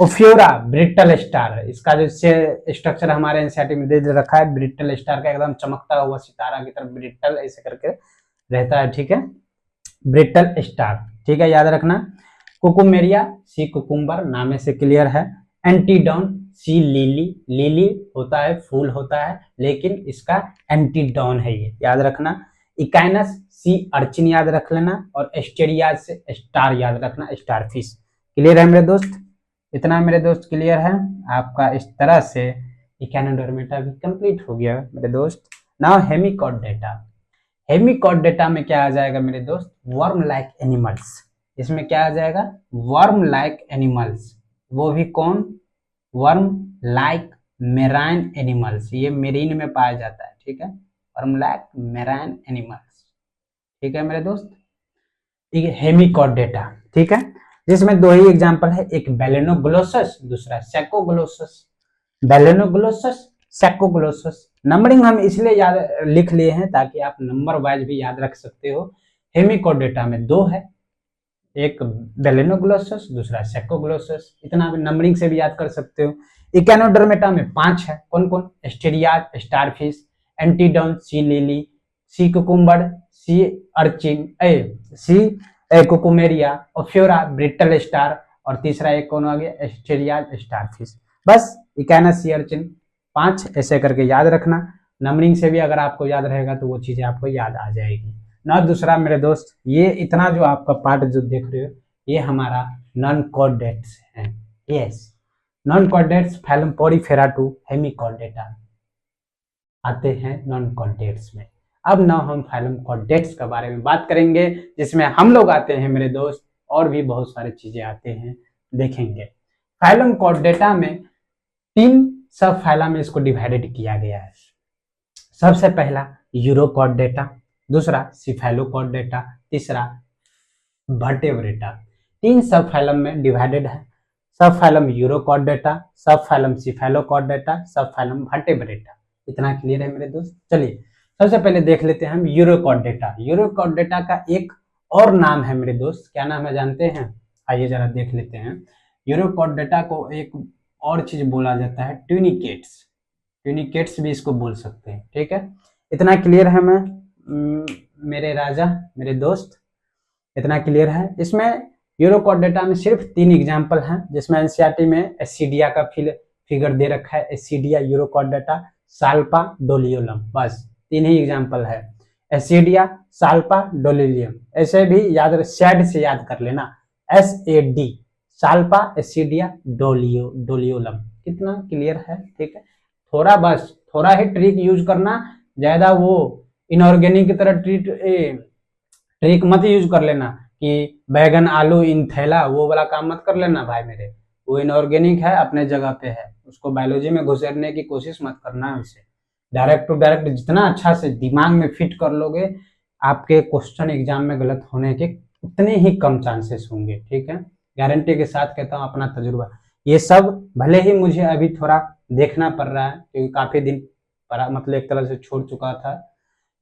ओफ्योरा brittle star, इसका जो स्ट्रक्चर हमारे एनसीईआरटी में दे रखा है, ब्रिटल स्टार का एकदम चमकता हुआ सितारा की तरफ ब्रिटल ऐसे करके रहता है, ठीक है, ब्रिटल स्टार, ठीक है, याद रखना। कुकुमेरिया सी कुकुम्बर, नामे से क्लियर है। एंटीडॉन सी लिली, लिली होता है फूल होता है, लेकिन इसका एंटीडॉन है ये, याद रखना। इकाइनस सी अर्चिन याद रख लेना, और एस्टेरिया से स्टार याद रखना, स्टार फिश, क्लियर है मेरे दोस्त, इतना मेरे दोस्त क्लियर है आपका, इस तरह से इकेनोडर्मेटा भी कंप्लीट हो गया मेरे दोस्त। नाउ हेमिकॉर्डेटा, हेमिकॉर्डेटा में क्या आ जाएगा मेरे दोस्त, वर्म लाइक एनिमल्स, इसमें क्या आ जाएगा, वर्म लाइक एनिमल्स, वो भी कौन, वर्म लाइक मेराइन एनिमल्स, ये मेरीन में पाया जाता है, ठीक है, वर्म लाइक मेराइन एनिमल्स, ठीक है मेरे दोस्त, हेमिकॉर्डेटा, ठीक है, जिसमें दो ही एग्जांपल है, एक बेलेनोग्लोसस, दूसरा सैकोग्लोसस, बेलेनोग्लोसस सैकोग्लोसस, नंबरिंग हम इसलिए याद लिख लिए हैं ताकि आप नंबर वाइज भी याद रख सकते हो। हेमिकॉर्डेटा में दो है, एक बेलेनोग्लोसस दूसरा सैकोग्लोसस, इतना नंबरिंग से भी याद कर सकते हो। इकेनोडर्मेटा में 5 है, कौन कौन, asterias starfish, antedon sea lily, sea cucumber, sea urchin sea cucumaria, ophiura brittle star, और तीसरा एक कौन आ गया, एस्टेरियाज स्टारफिश, बस इकाइनस सी अर्चिन 5 ऐसे करके याद रखना, नंबरिंग से भी अगर आपको याद रहेगा तो वो चीजें आपको याद आ जाएगी ना। दूसरा मेरे दोस्त, ये इतना जो आपका पार्ट जो देख रहे हो ये हमारा नॉन कॉर्डेट्स है। Yes, non chordates phylum Porifera to Hemichordata आते हैं नॉन कॉर्डेट्स में। अब ना हम फाइलम कॉर्डेट्स के बारे में बात करेंगे, जिसमें हम लोग आते हैं मेरे दोस्त, और भी बहुत सारी चीजें आते हैं, देखेंगे। फाइलम कॉर्डेटा में 3 सब फाइला में इसको डिवाइडेड किया गया है। सबसे पहला यूरोकॉर्डेटा, दूसरा सिफेलोकॉर्डेटा, तीसरा वर्टेब्रेटा। 3 सब फाइलम में डिवाइडेड है। सब फाइलम यूरोकॉर्डेटा, सब फाइलम सिफेलोकॉर्डेटा, सब फाइलम वर्टेब्रेटा। इतना क्लियर है मेरे दोस्त। चलिए सबसे पहले देख लेते हैं हम यूरोकॉर्डेटा। यूरोकॉर्डेटा का एक और नाम है मेरे दोस्त, क्या नाम है जानते हैं? आइए जरा देख लेते हैं। यूरोकॉर्डेटा को एक और चीज बोला जाता है ट्यूनिकेट्स। ट्यूनिकेट्स भी इसको बोल सकते हैं, ठीक है। इतना क्लियर है मैं मेरे राजा, मेरे दोस्त, इतना क्लियर है। इसमें यूरोकॉर्डेटा में सिर्फ 3 एग्जाम्पल हैं, जिसमें एनसीईआरटी में एसिडिया का फिगर दे रखा है। एसिडिया, यूरोकॉर्डेटा, साल्पा, डोलियोलम, बस 3 ही एग्जाम्पल है। एसिडिया, साल्पा, डोलियोलम। ऐसे भी याद, सैड से याद कर लेना, SAD, साल्पा, एसिडिया, डोलियोलम। कितना क्लियर है, ठीक है। थोड़ा बस थोड़ा ही ट्रिक यूज करना, ज्यादा वो इनऑर्गेनिक की तरह ट्रिक मत यूज कर लेना कि बैगन आलू इन थैला, वो वाला काम मत कर लेना भाई मेरे। वो इनऑर्गेनिक है, अपने जगह पे है, उसको बायोलॉजी में घुसेरने की कोशिश मत करना। उसे डायरेक्ट टू डायरेक्ट जितना अच्छा से दिमाग में फिट कर लोगे, आपके क्वेश्चन एग्जाम में गलत होने के उतने ही कम चांसेस होंगे, ठीक है। गारंटी के साथ कहता हूँ, अपना तजुर्बा। ये सब भले ही मुझे अभी थोड़ा देखना पड़ रहा है, क्योंकि काफी दिन मतलब एक तरह से छोड़ चुका था,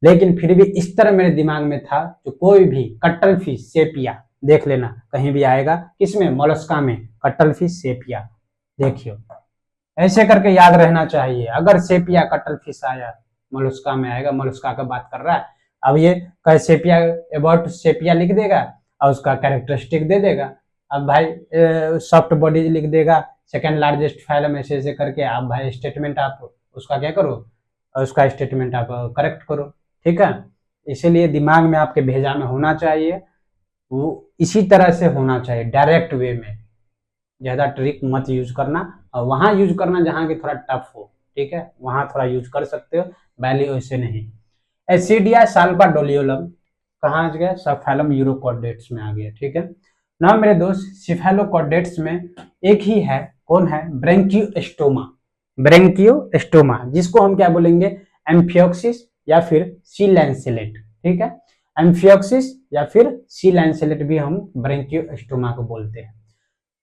लेकिन फिर भी इस तरह मेरे दिमाग में था, जो कोई भी कट्टल फिश सेपिया, देख लेना कहीं भी आएगा, किसमें? मोलस्का में, कट्टल फिश सेपिया, देखियो ऐसे करके याद रहना चाहिए। अगर सेपिया कट्टल फिश आया, मोलस्का में आएगा, मोलस्का का बात कर रहा है। अब ये सेपिया, अबाउट सेपिया लिख देगा और उसका कैरेक्टरिस्टिक दे देगा। अब भाई सॉफ्ट बॉडी लिख देगा, सेकेंड लार्जेस्ट फाइलम, ऐसे ऐसे करके आप भाई स्टेटमेंट आप उसका क्या करो, उसका स्टेटमेंट आप करेक्ट करो, ठीक है। इसीलिए दिमाग में आपके भेजा में होना चाहिए, वो इसी तरह से होना चाहिए, डायरेक्ट वे में। ज्यादा ट्रिक मत यूज करना, और वहां यूज करना जहां की थोड़ा टफ हो, ठीक है, वहां थोड़ा यूज कर सकते हो, वैल्यू ऐसे नहीं। एसिडिया, साल्पा, डोलियोलम कहाँ गया? सब फाइलम यूरोकॉर्डेट्स में आ गया, ठीक है ना मेरे दोस्त। सिफेलोकॉर्डेट्स में एक ही है, कौन है? ब्रेंकियोस्टोमा। ब्रेंकियोस्टोमा, जिसको हम क्या बोलेंगे? एम्फियोक्सिस या फिर सी लैंसेलेट, ठीक है। एम्फियोक्सिस या फिर सी लैंसेलेट भी हम ब्रेंकियोस्टोमा को बोलते हैं।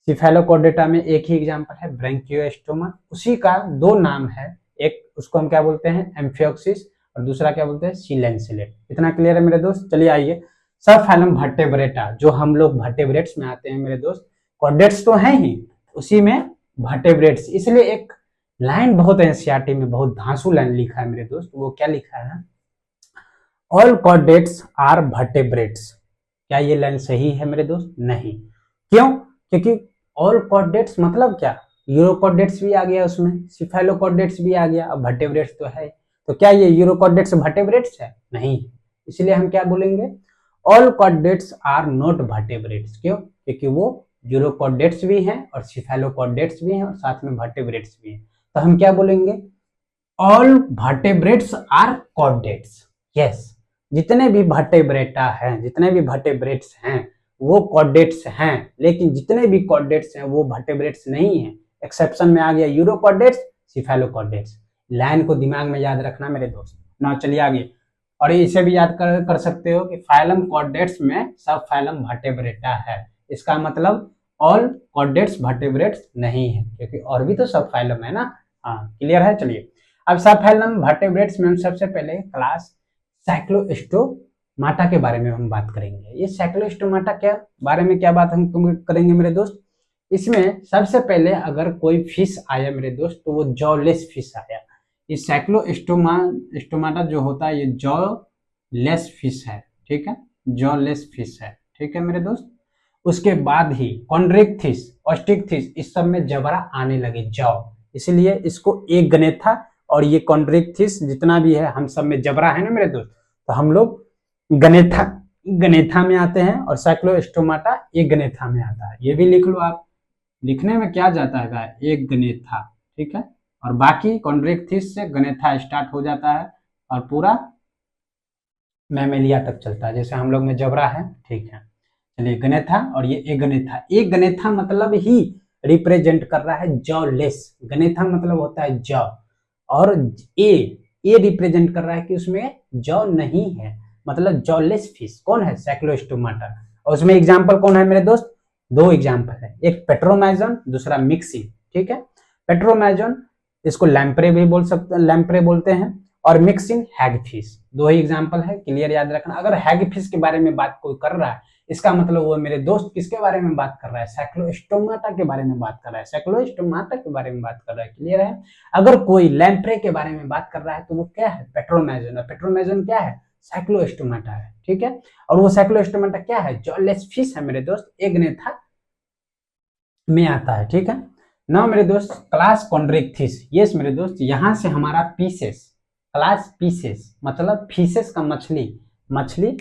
सिफेलोकॉर्डेटा में एक ही एग्जांपल है, ब्रेंकियोस्टोमा। उसी का 2 नाम है, एक उसको हम क्या बोलते हैं? एम्फियोक्सिस, और दूसरा क्या बोलते हैं? सी लैंसेलेट। इतना क्लियर है मेरे दोस्त। चलिए आइए, सब फाइलम वर्टेब्रेटा, जो हम लोग वर्टेब्रेट्स में आते हैं मेरे दोस्त। कॉर्डेट्स तो हैं ही, उसी में वर्टेब्रेट्स, इसलिए एक लाइन बहुत एनसीईआरटी में बहुत धांसू लाइन लिखा है मेरे दोस्त। वो क्या लिखा है? All chordates are vertebrates. क्या ये लाइन सही है मेरे दोस्त? नहीं। क्यों? क्योंकि ऑल कॉर्डेट्स मतलब क्या? यूरोकॉर्डेट्स भी आ गया उसमें, सिफेलोकॉर्डेट्स भी आ गया, अब वर्टेब्रेट्स तो है। तो क्या ये यूरोकॉर्डेट्स वर्टेब्रेट्स है? नहीं। इसलिए हम क्या बोलेंगे? All chordates are not vertebrates. क्यों? क्योंकि वो यूरोकॉर्डेट्स भी हैं और सिफेलोकॉर्डेट्स भी हैं और साथ में वर्टेब्रेट्स भी हैं। तो हम क्या बोलेंगे? All vertebrates are chordates. Yes, जितने भी वर्टेब्रेटा हैं, जितने भी वर्टेब्रेट्स हैं, वो कॉर्डेट्स हैं। लेकिन जितने भी कॉर्डेट्स हैं वो वर्टेब्रेट्स नहीं है। एक्सेप्शन में आ गया यूरोकॉर्डेट्स, सिफेलोकॉर्डेट्स। लाइन को दिमाग में याद रखना मेरे दोस्त ना। चलिए आगे, और इसे भी याद कर सकते हो कि फाइलम कॉर्डेट्स में सब फाइलम वर्टेब्रेटा है। इसका मतलब ऑल कॉर्डेट्स वर्टेब्रेट्स नहीं है, क्योंकि और भी तो सब फाइलम है ना। हाँ, क्लियर है। चलिए, अब सब फाइलम वर्टेब्रेट्स में हम सबसे पहले क्लास साइक्लोस्टोमाटा के बारे में हम बात करेंगे। ये साइक्लोस्टोमाटा क्या बारे में क्या बात हम करेंगे मेरे दोस्त? इसमें सबसे पहले अगर कोई फिश आया मेरे दोस्त, तो वो जॉलेस फिश आया। ये साइक्लोस्टोमाटा जो होता है, ये जॉलेस फिश है, ठीक है, जॉलेस फिश है, ठीक है मेरे दोस्त। उसके बाद ही कॉन्ड्रिक्थिस, ऑस्टिक्थिस, इस सब में जबरा आने लगे, जॉ, इसलिए इसको एक गणित था। और ये कॉन्ड्रिक्थिस जितना भी है, हम सब में जबरा है ना मेरे दोस्त, तो हम लोग गनेथा गनेथा में आते हैं और साइक्लोस्टोमाटा एक गनेथा में आता है। ये भी लिख लो आप, लिखने में क्या जाता है, एक गनेथा, ठीक है। और बाकी कॉन्ड्रिक्थिस से गनेथा स्टार्ट हो जाता है और पूरा मैमेलिया तक चलता है, जैसे हम लोग में जबड़ा है, ठीक है। चलिए, गनेथा और ये एक गनेथा। एक गनेथा मतलब ही रिप्रेजेंट कर रहा है जॉलेस, गनेथा मतलब होता है जॉ, और ए रिप्रेजेंट कर रहा है कि उसमें जॉ नहीं है, मतलब जॉलेस फिश। कौन है? साइक्लोस्टोमाटा। और उसमें एग्जांपल कौन है मेरे दोस्त? दो एग्जांपल है, एक पेट्रोमाइजन, दूसरा मिक्सिन, ठीक है। पेट्रोमाइजन इसको लैम्प्रे भी बोल सकते, लैम्प्रे बोलते हैं, और मिक्सिन हैगफिश। दो ही एग्जांपल है, क्लियर याद रखना। अगर हैगफिश के बारे में बात कोई कर रहा है, इसका मतलब वो मेरे दोस्त किसके बारे में बात कर रहा है? साइक्लोस्टोमाटा के बारे में बात कर रहा है, साइक्लोस्टोमाटा के बारे में बात कर रहा है, क्लियर है। अगर कोई लैम्प्रे के बारे में बात कर रहा है तो वो क्या है? पेट्रोमाइजन। और पेट्रोमाइजन क्या है? साइक्लोस्टोमाटा है, ठीक है। और वो साइक्लोस्टोमाटा क्या है? जॉलेस फिश है मेरे दोस्त, एग्नेथा में आता है, ठीक है ना मेरे दोस्त। क्लास कॉन्ड्रिक्थिस, यस मेरे दोस्त, यहां से हमारा पीसेस, क्लास पीसेस मतलब फिशेस का मछली, मछली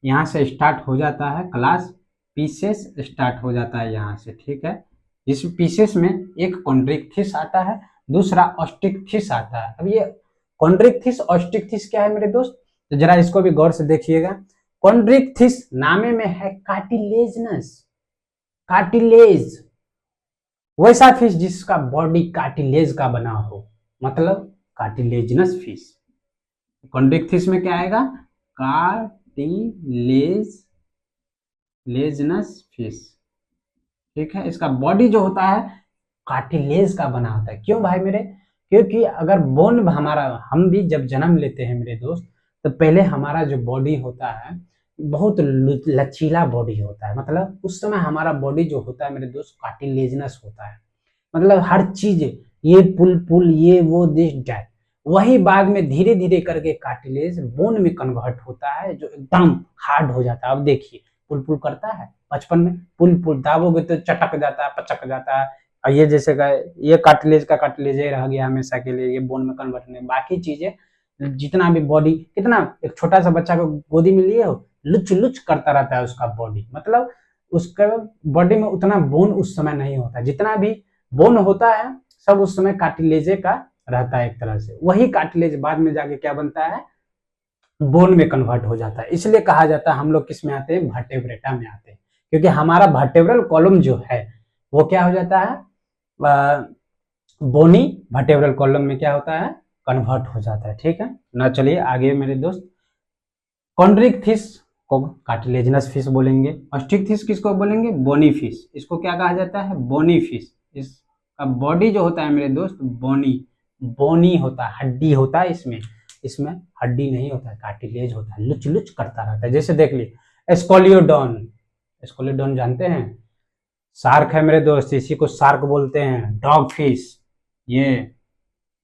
यहाँ से स्टार्ट हो जाता है, क्लास पीसेस स्टार्ट हो जाता है यहाँ से, ठीक है। इस पीसेस में एक कॉन्ड्रिक्थिस आता है, दूसरा ऑस्टिक्थिस आता है। अब ये कॉन्ड्रिक्थिस ऑस्टिक्थिस क्या है मेरे दोस्त? तो जरा इसको भी गौर से देखिएगा। कॉन्ड्रिक्थिस नामे में है कार्टिलेजनस, कार्टिलेज, वैसा फिश जिसका बॉडी कार्टिलेज का बना हो, मतलब कार्टिलेजनस फिश। कॉन्ड्रिक्थिस में क्या आएगा? कार्टिलेजनस फिश, ठीक है। इसका बॉडी जो होता है कार्टिलेज का बना होता है। क्यों भाई मेरे? क्योंकि अगर बोन हमारा, हम भी जब जन्म लेते हैं मेरे दोस्त, तो पहले हमारा जो बॉडी होता है बहुत लचीला बॉडी होता है, मतलब उस समय हमारा बॉडी जो होता है मेरे दोस्त कार्टिलेजनस होता है, मतलब हर चीज ये पुल पुल ये वो दिस डैट। वही बाद में धीरे धीरे करके कार्टिलेज बोन में कन्वर्ट होता है, जो एकदम हार्ड हो जाता है। अब देखिए, पुल पुल करता है बचपन में, पुल पुल दाबोगे तो चटक जाता है, पचक जाता है। और ये जैसे का ये कार्टिलेज का कार्टिलेज ही रह गया हमेशा के लिए, ये बोन में कन्वर्ट नहीं। बाकी चीजें जितना भी बॉडी, कितना एक छोटा सा बच्चा को गोदी में लिए हो, लुच लुच करता रहता है उसका बॉडी, मतलब उसका बॉडी में उतना बोन उस समय नहीं होता। जितना भी बोन होता है सब उस समय कार्टिलेजे का रहता है एक तरह से। वही कार्टिलेज बाद में जाके क्या बनता है? बोन में कन्वर्ट हो जाता है। इसलिए कहा जाता है हम लोग किस में आते हैं? वर्टेब्रेटा में आते हैं, क्योंकि हमारा वर्टेब्रल कॉलम जो है वो क्या हो जाता है? बोनी वर्टेब्रल कॉलम में क्या होता है? कन्वर्ट हो जाता है, ठीक है ना। चलिए आगे मेरे दोस्त, कॉन्ड्रिक्थिस को कार्टिलेजनस फिश बोलेंगे, ऑस्टिक्थिस किसको बोलेंगे? Bony fish. इसको क्या कहा जाता है? Bony fish. इसका बॉडी जो होता है मेरे दोस्त बोनी, बोनी होता है, हड्डी होता है इसमें, इसमें हड्डी नहीं होता है, कार्टिलेज होता है, लुच लुच करता रहता है। जैसे देख लीजिए स्कोलियोडॉन, स्कोलियोडॉन जानते हैं? शार्क है मेरे दोस्त, इसी को शार्क बोलते हैं। डॉग फिश, ये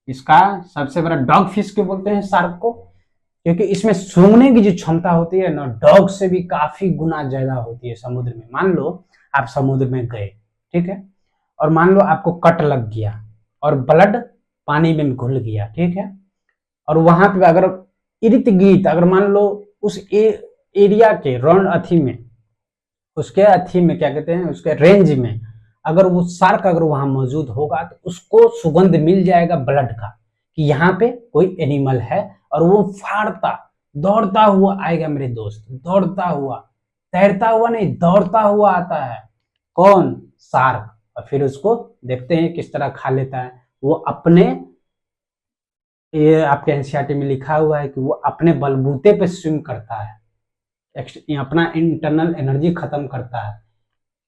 इसका सबसे बड़ा डॉग फिश क्यों बोलते हैं शार्क को? क्योंकि इसमें सूंघने की जो क्षमता होती है ना, डॉग से भी काफी गुना ज्यादा होती है समुद्र में। मान लो आप समुद्र में गए, ठीक है, और मान लो आपको कट लग गया और ब्लड पानी में घुल गया, ठीक है, और वहां पे अगर इर्द गिर्द, अगर मान लो उस एरिया के रौन अथी में, उसके अथी में क्या कहते हैं, उसके रेंज में अगर वो शार्क अगर वहां मौजूद होगा तो उसको सुगंध मिल जाएगा ब्लड का कि यहाँ पे कोई एनिमल है, और वो फाड़ता दौड़ता हुआ आएगा मेरे दोस्त, दौड़ता हुआ, तैरता हुआ नहीं, दौड़ता हुआ आता है। कौन? शार्क। और फिर उसको देखते हैं किस तरह खा लेता है वो। अपने, ये आपके एनसीईआरटी में लिखा हुआ है कि वो अपने बलबूते पे स्विम करता है, अपना इंटरनल एनर्जी खत्म करता है।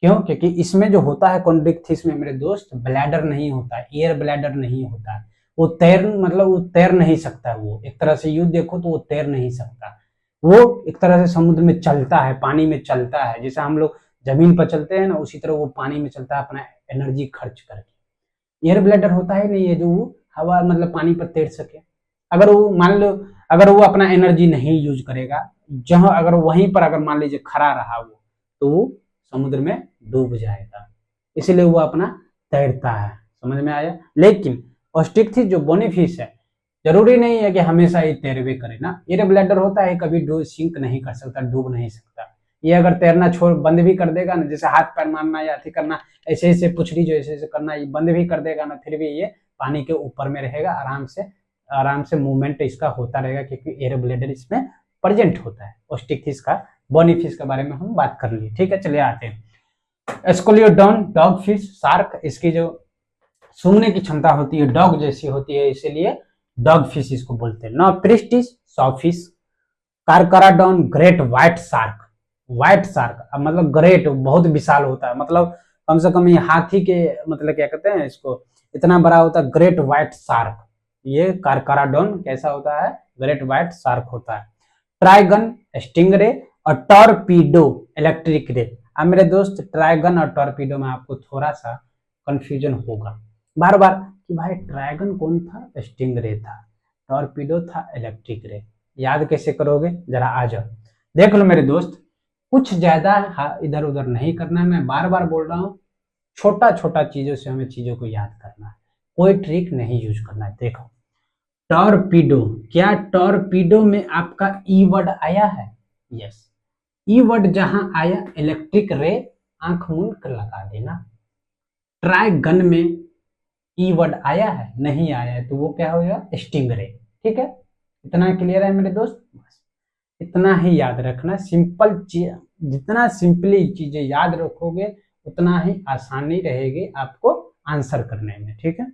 क्यों? क्योंकि इसमें जो होता है कॉन्ड्रिक्थिस में मेरे दोस्त, ब्लैडर नहीं होता है, एयर ब्लैडर नहीं होता है। वो तैर, मतलब वो तैर नहीं सकता, वो एक तरह से यूं देखो तो वो तैर नहीं सकता। वो एक तरह से समुद्र में चलता है, पानी में चलता है, जैसे हम लोग जमीन पर चलते हैं ना, उसी तरह वो पानी में चलता है अपना एनर्जी खर्च करके। एयर ब्लैडर होता है नहीं है जो वो हवा, मतलब पानी पर तैर सके। अगर वो मान लो, अगर वो अपना एनर्जी नहीं यूज करेगा, जहां अगर वहीं पर अगर मान लीजिए खड़ा रहा वो, तो वो समुद्र में डूब जाएगा। इसीलिए वो अपना तैरता है, समझ में आया। लेकिन ऑस्टिक्थिस जो बोनी फिश है, जरूरी नहीं है कि हमेशा ये तैरवे करे ना, एयर ब्लैडर होता है कभी सिंक नहीं कर सकता, डूब नहीं सकता। ये अगर तैरना छोड़ बंद भी कर देगा ना, जैसे हाथ पैर मारना या अथी करना, ऐसे ऐसे पुछड़ी जो ऐसे ऐसे करना, ये बंद भी कर देगा ना, फिर भी ये पानी के ऊपर में रहेगा, आराम से मूवमेंट इसका होता रहेगा, क्योंकि एयर ब्लैडर इसमें प्रेजेंट होता है। ऑस्टिक फिश का, बोनी फिश के बारे में हम बात कर लिए। ठीक है, चलिए आते हैं स्कोलियोडॉन डॉग फिश शार्क। इसकी जो सूंघने की क्षमता होती है डॉग जैसी होती है, इसीलिए डॉग फिश इसको बोलते हैं। Pristis sawfish, Carcharodon great white shark. White shark मतलब ग्रेट, बहुत विशाल होता है, मतलब कम से कम ये हाथी के, मतलब क्या कहते हैं इसको, इतना बड़ा होता है ग्रेट व्हाइट शार्क। ये कारकाराडॉन कैसा होता है, ग्रेट व्हाइट शार्क होता है। ट्राइगन स्टिंगरे और टॉर्पीडो इलेक्ट्रिक रे। अब मेरे दोस्त ट्राइगन और टॉर्पीडो में आपको थोड़ा सा कंफ्यूजन होगा बार बार कि भाई ट्राइगन कौन था, स्टिंगरे था, टॉर्पीडो था इलेक्ट्रिक रे। याद कैसे करोगे, जरा आ जाओ देख लो मेरे दोस्त। कुछ ज्यादा इधर उधर नहीं करना है, मैं बार बार बोल रहा हूँ, छोटा छोटा चीजों से हमें चीजों को याद करना है, कोई ट्रिक नहीं यूज करना है। देखो टॉर्पीडो, क्या टॉर्पीडो में आपका ई वर्ड आया है? यस, ई वर्ड जहां आया इलेक्ट्रिक रे, आंख मूंद कर लगा देना। ट्राइगन में ई वर्ड आया है, नहीं आया है, तो वो क्या होगा, स्टिंगरे। ठीक है, इतना क्लियर है मेरे दोस्त, बस इतना ही याद रखना। सिंपल चीज, जितना सिंपली चीजें याद रखोगे उतना ही आसानी रहेगी आपको आंसर करने में। ठीक है,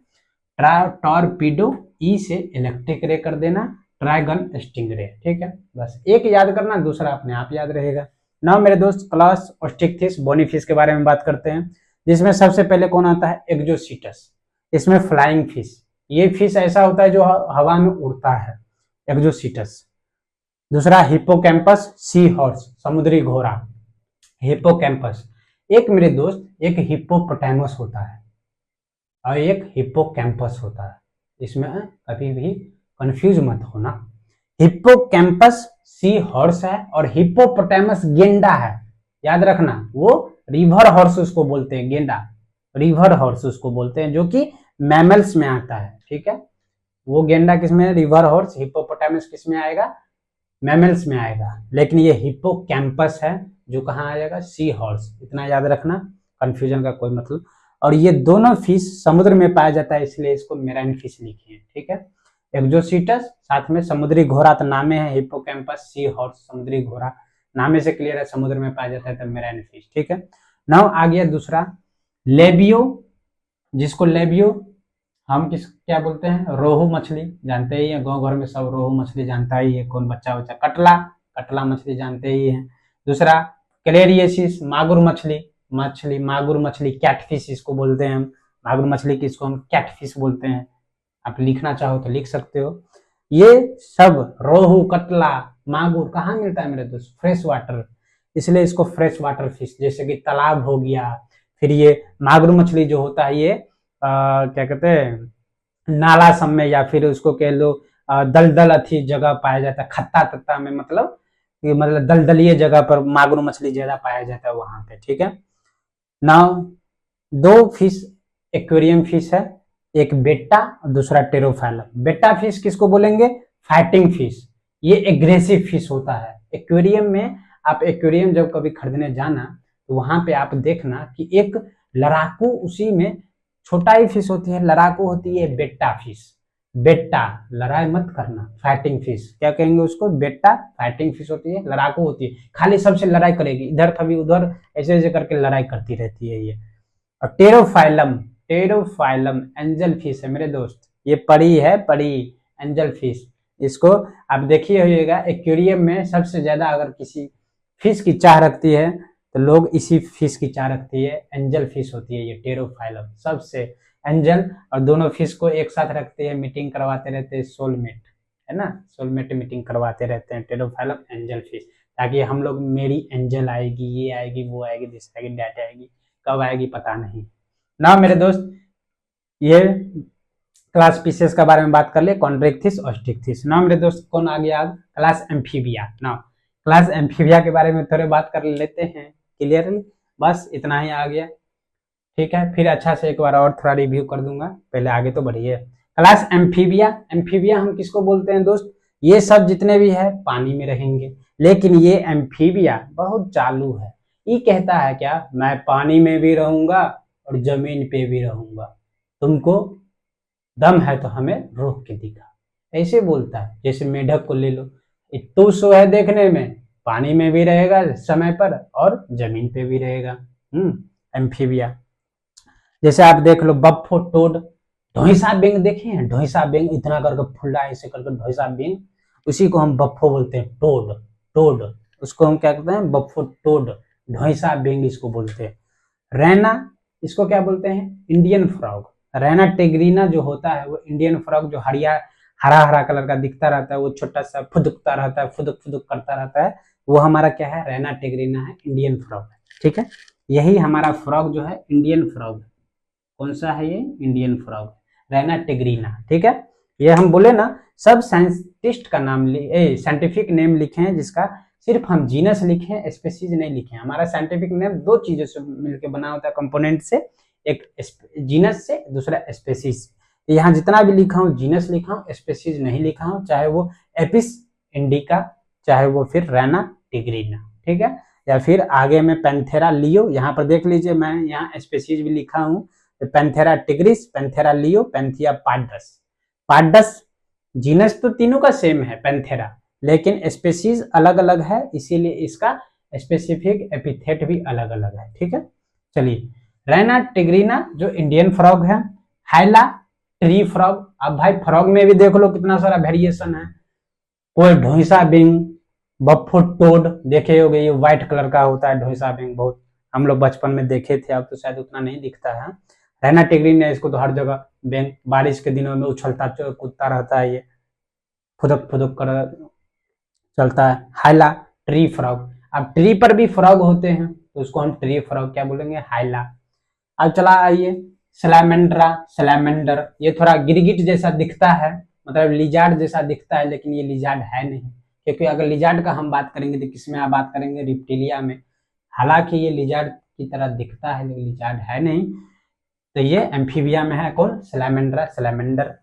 टॉर्पीडो ई से इलेक्ट्रिक रे कर देना, ट्राइगन स्टिंगरे। ठीक है, बस एक याद करना, दूसरा अपने आप याद रहेगा। ना मेरे दोस्त क्लास ऑस्टिक फिश बोनी फिश के बारे में बात करते हैं, जिसमें सबसे पहले कौन आता है, एक्जोसीटस। इसमें फ्लाइंग फिश, ये फिश ऐसा होता है जो हवा में उड़ता है, एक्जोसीटस। दूसरा हिप्पोकैम्पस सी हॉर्स, समुद्री घोड़ा, हिप्पोकैम्पस। एक मेरे दोस्त, एक हिप्पोपोटामस होता है और एक हिप्पोकैम्पस होता है, इसमें कभी भी कंफ्यूज मत होना। हिप्पोकैम्पस सी हॉर्स है और हिप्पोपोटामस गेंडा है, याद रखना। वो रिवर हॉर्स उसको बोलते हैं, गेंडा रिवर हॉर्स उसको बोलते हैं, जो कि मैमल्स में आता है। ठीक है, वो गेंडा किसमें, रिवर हॉर्स। हिप्पोपोटामस किसमें आएगा, मैमल्स में आएगा। लेकिन ये हिप्पोकैम्पस है जो कहाँ आएगा, सी हॉर्स। इतना याद रखना, कंफ्यूजन का कोई मतलब। और ये दोनों फिश समुद्र में पाया जाता है, इसलिए इसको मेराइन फिश लिखी है। ठीक है, एक्जोसीटस साथ में समुद्री घोड़ा, तो नामे है हिप्पोकैम्पस सी हॉर्स, समुद्री घोड़ा, नामे से क्लियर है समुद्र में पाया जाता है, तो मेराइन फिश। ठीक है, नाउ आ गया दूसरा लेबियो, जिसको लेबियो हम क्या बोलते हैं, रोहू मछली, जानते ही है, गांव घर में सब रोहू मछली जानता ही है, कौन बच्चा बच्चा। कटला, कटला मछली जानते ही है। दूसरा क्लेरियसिस, मागुर मछली, मागुर मछली, कैटफिश इसको बोलते हैं हम, मागुर मछली की इसको हम कैटफिश बोलते हैं। आप लिखना चाहो तो लिख सकते हो। ये सब रोहू, कटला, मागुर कहाँ मिलता है मेरे दोस्त, फ्रेश वाटर, इसलिए इसको फ्रेश वाटर फिश, जैसे कि तालाब हो गया। फिर ये मागुर मछली जो होता है ये क्या कहते हैं, नाला सब में, या फिर उसको कह लो दलदल अथी जगह पाया जाता है, खत्ता तत्ता में, मतलब दलदलीय जगह पर मागुर मछली ज्यादा पाया जाता है वहां पे। ठीक है, नाउ दो फिश एक्वेरियम फिश है, एक बेटा और दूसरा टेरोफाइलम। बेटा फिश किसको बोलेंगे, फाइटिंग फिश, ये एग्रेसिव फिश होता है। एक्वेरियम में, आप एक्वेरियम जब कभी खरीदने जाना तो वहां पे आप देखना कि एक लड़ाकू, उसी में छोटा ही फिश होती है, लड़ाकू होती है बेटा फिश। बेटा, लड़ाई मत करना, फाइटिंग फिश क्या कहेंगे उसको, बेटा फाइटिंग फिश होती है, लड़ाकू होती है, खाली सबसे लड़ाई करेगी, इधर कभी उधर ऐसे ऐसे करके लड़ाई करती रहती है ये। और टेरोफाइलम, टेरोफाइलम एंजल फिश है मेरे दोस्त, ये परी है, परी एंजल फिश। इसको आप देखिए होइएगा, एक्वेरियम में सबसे ज्यादा अगर किसी फिश की चाह रखती है तो लोग इसी फिश की चाह रखती है, एंजल फिश होती है ये टेरोफाइलम सबसे। एंजल और दोनों फिश को एक साथ रखते हैं, मीटिंग करवाते रहते हैं, सोलमेट है ना, सोलमेट मीटिंग करवाते रहते हैं, टेरोफाइलम एंजल फिश, ताकि हम लोग मेरी एंजल आएगी, ये आएगी, वो आएगी, दिस आएगी, डैट आएगी, कब आएगी पता नहीं ना मेरे दोस्त। ये क्लास पीसेस का बारे में बात कर ले, कॉन्ड्रेक्थिस, ऑस्टिक्थिस। ना मेरे दोस्त कौन आ गया अब, क्लास एम्फीबिया। ना क्लास एम्फीबिया के बारे में थोड़े बात कर लेते हैं क्लियरली, बस इतना ही आ गया। ठीक है, फिर अच्छा से एक बार और थोड़ा रिव्यू कर दूंगा, पहले आगे तो बढ़िए। क्लास एम्फीबिया, एम्फीबिया हम किसको बोलते हैं दोस्त, ये सब जितने भी है पानी में रहेंगे, लेकिन ये एम्फीबिया बहुत चालू है। ये कहता है क्या, मैं पानी में भी रहूंगा और जमीन पे भी रहूंगा, तुमको दम है तो हमें रोक के दिखा, ऐसे बोलता है। जैसे मेढक को ले लो, इतू सो है देखने में, पानी में भी रहेगा समय पर और जमीन पे भी रहेगा। एम्फीबिया। जैसे आप देख लो बफ्फो टोड, ढोइसा बिंग देखे हैं, ढोइसा बिंग इतना करके फुल्ला ऐसे करके ढोइसा बिंग, उसी को हम बफ्फो बोलते हैं। टोड, टोड उसको हम क्या कहते हैं, बफ्फो टोड, ढोइसा बिंग इसको बोलते हैं। रैना, इसको क्या बोलते हैं, इंडियन फ्रॉग। रैना टेग्रीना जो होता है वो इंडियन फ्रॉग, जो हरा हरा कलर का दिखता रहता है, वो छोटा सा फुदकता रहता है, फुदक फुदक करता रहता है, वो हमारा क्या है, रैना टेग्रीना है, इंडियन फ्रॉग है। ठीक है, यही हमारा फ्रॉग जो है इंडियन फ्रॉग है। कौन सा है ये, इंडियन फ्रॉग, रैना टेग्रीना। ठीक है, ये हम बोले ना, सब साइंटिस्ट का नाम साइंटिफिक नेम लिखे हैं, जिसका सिर्फ हम जीनस लिखे हैं, स्पेसीज नहीं लिखे हैं। हमारा साइंटिफिक नेम दो चीजों से मिलकर बना होता है, कंपोनेंट से, एक जीनस से, दूसरा स्पेसीज। यहाँ जितना भी लिखा हूँ जीनस लिखा हूँ, स्पेसीज नहीं लिखा हूँ, चाहे वो एपिस इंडिका, चाहे वो फिर रैना टिग्रीना। ठीक है, या फिर आगे में पैंथेरा लियो, यहाँ पर देख लीजिए मैं यहाँ स्पेसीज भी लिखा हूँ, Panthera tigris, Panthera leo, Panthera pardus. Pardus genus तो तीनों का सेम है पैंथेरा, लेकिन स्पेसीज अलग अलग है, इसीलिए इसका स्पेसिफिक एपिथेट भी अलग अलग है। ठीक है, चलिए रैना टिग्रीना जो इंडियन फ्रॉग है, हाइला ट्री फ्रॉग। अब भाई फ्रॉग में भी देख लो कितना सारा वेरिएशन है, कोई ढोइसा बिंग, बफ्फो टोड देखे होगे, ये व्हाइट कलर का होता है ढोइसा बिंग, बहुत हम लोग बचपन में देखे थे, अब तो शायद उतना नहीं दिखता है। रैना टिग्रीना है, इसको तो हर जगह बिंग, बारिश के दिनों में उछलता कूदता रहता है, ये फुदक फुदक कर चलता है। हाइला ट्री फ्रॉग, अब ट्री पर भी फ्रॉग होते हैं तो उसको हम ट्री फ्रॉग क्या बोलेंगे, हाइला। अब चला आइए सैलामेंड्रा, सैलामेंडर, ये थोड़ा गिरगिट जैसा दिखता है, मतलब लिजार्ड जैसा दिखता है, लेकिन ये लिजार्ड है नहीं, क्योंकि अगर लिजार्ड का हम बात करेंगे तो किसमें आप बात करेंगे, रिप्टिलिया में। हालांकि ये लिजार्ड की तरह दिखता है लेकिन लिजार्ड है नहीं, तो ये एम्फीबिया में है। कौन, सैलामेंड्रा, सैलामेंडर।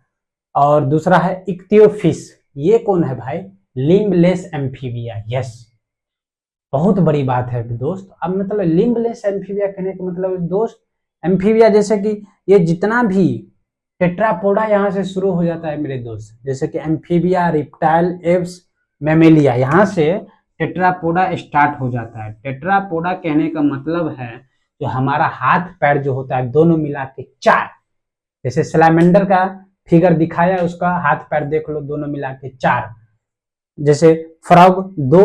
और दूसरा है इक्तियोफिश, ये कौन है भाई, लिम्बलेस एम्फीबिया। यस, बहुत बड़ी बात है दोस्त। अब मतलब लिम्बलेस एम्फीबिया कहने का मतलब दोस्त, एम्फीबिया जैसे कि ये जितना भी टेट्रापोडा यहाँ से शुरू हो जाता है मेरे दोस्त, जैसे कि एम्फीबिया, रिप्टाइल, एव्स, मैमेलिया, यहाँ से टेट्रापोडा स्टार्ट हो जाता है। टेट्रापोडा कहने का मतलब है जो हमारा हाथ पैर जो होता है दोनों मिला के 4, जैसे सैलामेंडर का फिगर दिखाया, उसका हाथ पैर देख लो दोनों मिला के 4, जैसे फ्रॉग 2,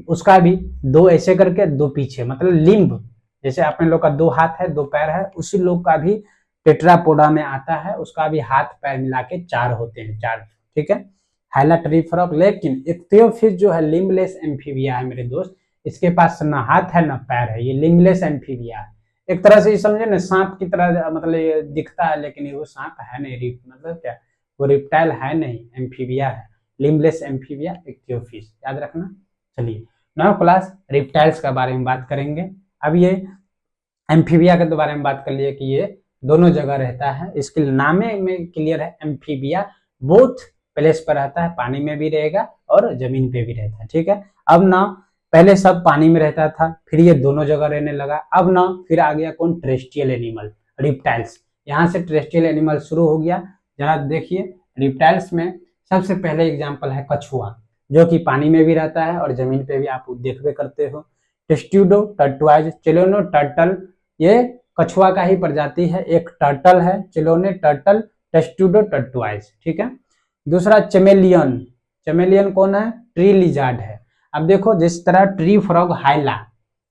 उसका भी 2 ऐसे करके 2 पीछे, मतलब लिम्ब, जैसे अपने लोग का 2 हाथ है 2 पैर है, उसी लोग का भी टेट्रापोडा में आता है, उसका भी हाथ पैर मिला के 4 होते हैं, 4। ठीक है, हाइला ट्री फ्रॉग। लेकिन इक्तियोफिश जो है लिम्बलेस एम्फीबिया है मेरे दोस्त, इसके पास ना हाथ है ना पैर है, ये लिम्बलेस एम्फीबिया है। एक तरह से समझे ना, सांप की तरह मतलब ये दिखता है, लेकिन वो सांप है नहीं, मतलब क्या, वो रिप्टाइल है नहीं, एम्फीबिया है, लिम्बलेस एम्फीबिया इक्तियोफिश, याद रखना। चलिए नाउ क्लास रिप्टाइल्स के बारे में बात करेंगे। अब ये एम्फीबिया के बारे में बात कर लिए कि ये दोनों जगह रहता है, इसके नामे में क्लियर है, एम्फीबिया बोथ प्लेस पर रहता है, पानी में भी रहेगा और जमीन पे भी रहता है। ठीक है, अब ना पहले सब पानी में रहता था, फिर ये दोनों जगह रहने लगा, अब ना फिर आ गया कौन, टेरेस्ट्रियल एनिमल, रिप्टाइल्स। यहाँ से टेरेस्ट्रियल एनिमल शुरू हो गया। जरा देखिए रिप्टाइल्स में सबसे पहले एग्जाम्पल है कछुआ, जो कि पानी में भी रहता है और जमीन पे भी आप देखबे करते हो। टेस्ट्यूडो टर्टवाइज, चिलोनो टर्टल, ये कछुआ का ही प्रजाति है, एक टर्टल है चिलोने टर्टल, टेस्ट्यूडो टर्टवाइज। ठीक है, दूसरा चमेलियन, चमेलियन कौन है, ट्री लिजार्ड है। अब देखो जिस तरह ट्री फ्रॉग हाइला,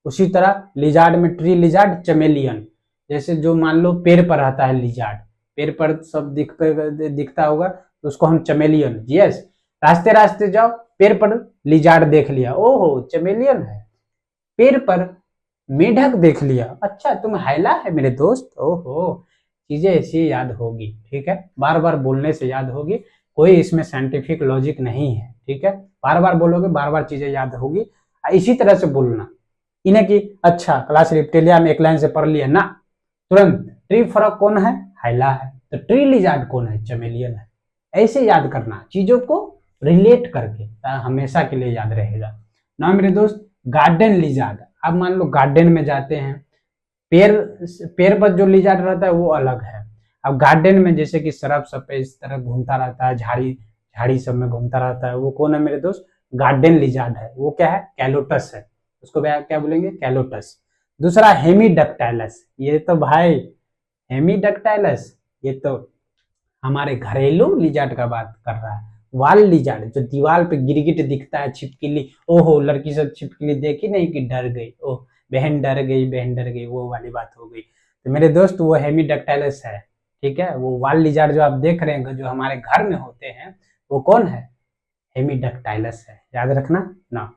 उसी तरह लिजार्ड में ट्री लिजार्ड, चमेलियन, जैसे जो मान लो पेड़ पर रहता है लिजार्ड, पेड़ पर सब दिखता होगा तो उसको हम चमेलियन। यस, रास्ते रास्ते जाओ, पेड़ पर लिजार्ड देख लिया, ओहो चमेलियन है। पेड़ पर मेढक देख लिया, अच्छा तुम हाइला है मेरे दोस्त, ओहो, चीजें ऐसी याद होगी। ठीक है, बार बार बोलने से याद होगी, कोई इसमें साइंटिफिक लॉजिक नहीं है। ठीक है, बार बार बोलोगे बार बार चीजें याद होगी, इसी तरह से बोलना। इन्हें की अच्छा क्लास रिप्टिलिया में एक लाइन से पढ़ लिया ना, तुरंत ट्री फ्रॉग कौन है, हाइला है, तो ट्री लिजार्ड कौन है? चमेलियन है। ऐसे याद करना चीजों को रिलेट करके, हमेशा के लिए याद रहेगा ना मेरे दोस्त। गार्डन लिजार्ड, अब मान लो गार्डन में जाते हैं, पेड़ पेड़ पर जो लिजार्ड रहता है वो अलग है। अब गार्डन में जैसे कि सरफ सब पे इस तरह घूमता रहता है, झाड़ी झाड़ी सब में घूमता रहता है, वो कौन है मेरे दोस्त? गार्डन लिजार्ड है। वो क्या है? कैलोटस है। उसको क्या बोलेंगे? कैलोटस। दूसरा हेमीडक्टाइलस, ये तो भाई हेमीडक्टाइलस, ये तो हमारे घरेलू लिजार्ड का बात कर रहा है। वाल लिजार्ड जो दीवार पे गिरगिट दिखता है, छिपकली, ओहो लड़की सब छिपकली देखी नहीं कि डर गई, ओह बहन डर गई, बहन डर गई, वो वाली बात हो गई। तो मेरे दोस्त वो हेमीडक्टाइलस है, ठीक है। वो वाल लिजार्ड जो आप देख रहे हैं जो हमारे घर में होते हैं, वो कौन है? हेमीडक्टाइलस है, याद रखना ना।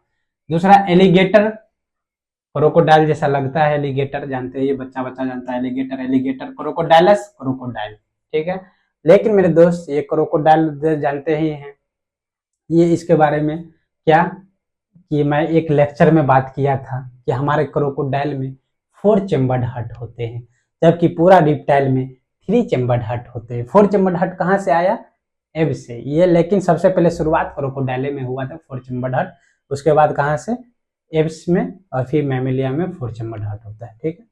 दूसरा एलिगेटर, क्रोकोडाइल जैसा लगता है एलिगेटर, जानते हैं ये बच्चा बच्चा जानता है एलिगेटर, एलिगेटर, क्रोकोडाइलस, क्रोकोडाइल, ठीक है। लेकिन मेरे दोस्त ये क्रोकोडाइल जानते ही हैं, ये इसके बारे में क्या कि मैं एक लेक्चर में बात किया था कि हमारे क्रोकोडाइल में 4 चेम्बर्ड हार्ट होते हैं, जबकि पूरा रिप्टाइल में 3 चेम्बर्ड हार्ट होते हैं। 4 चेम्बर्ड हार्ट कहाँ से आया? एब से ये, लेकिन सबसे पहले शुरुआत क्रोकोडाइल में हुआ था 4 चेम्बर्ड हार्ट, उसके बाद कहाँ से? एब्स में, और फिर मैमेलिया में 4 चेम्बर्ड हार्ट होता है, ठीक है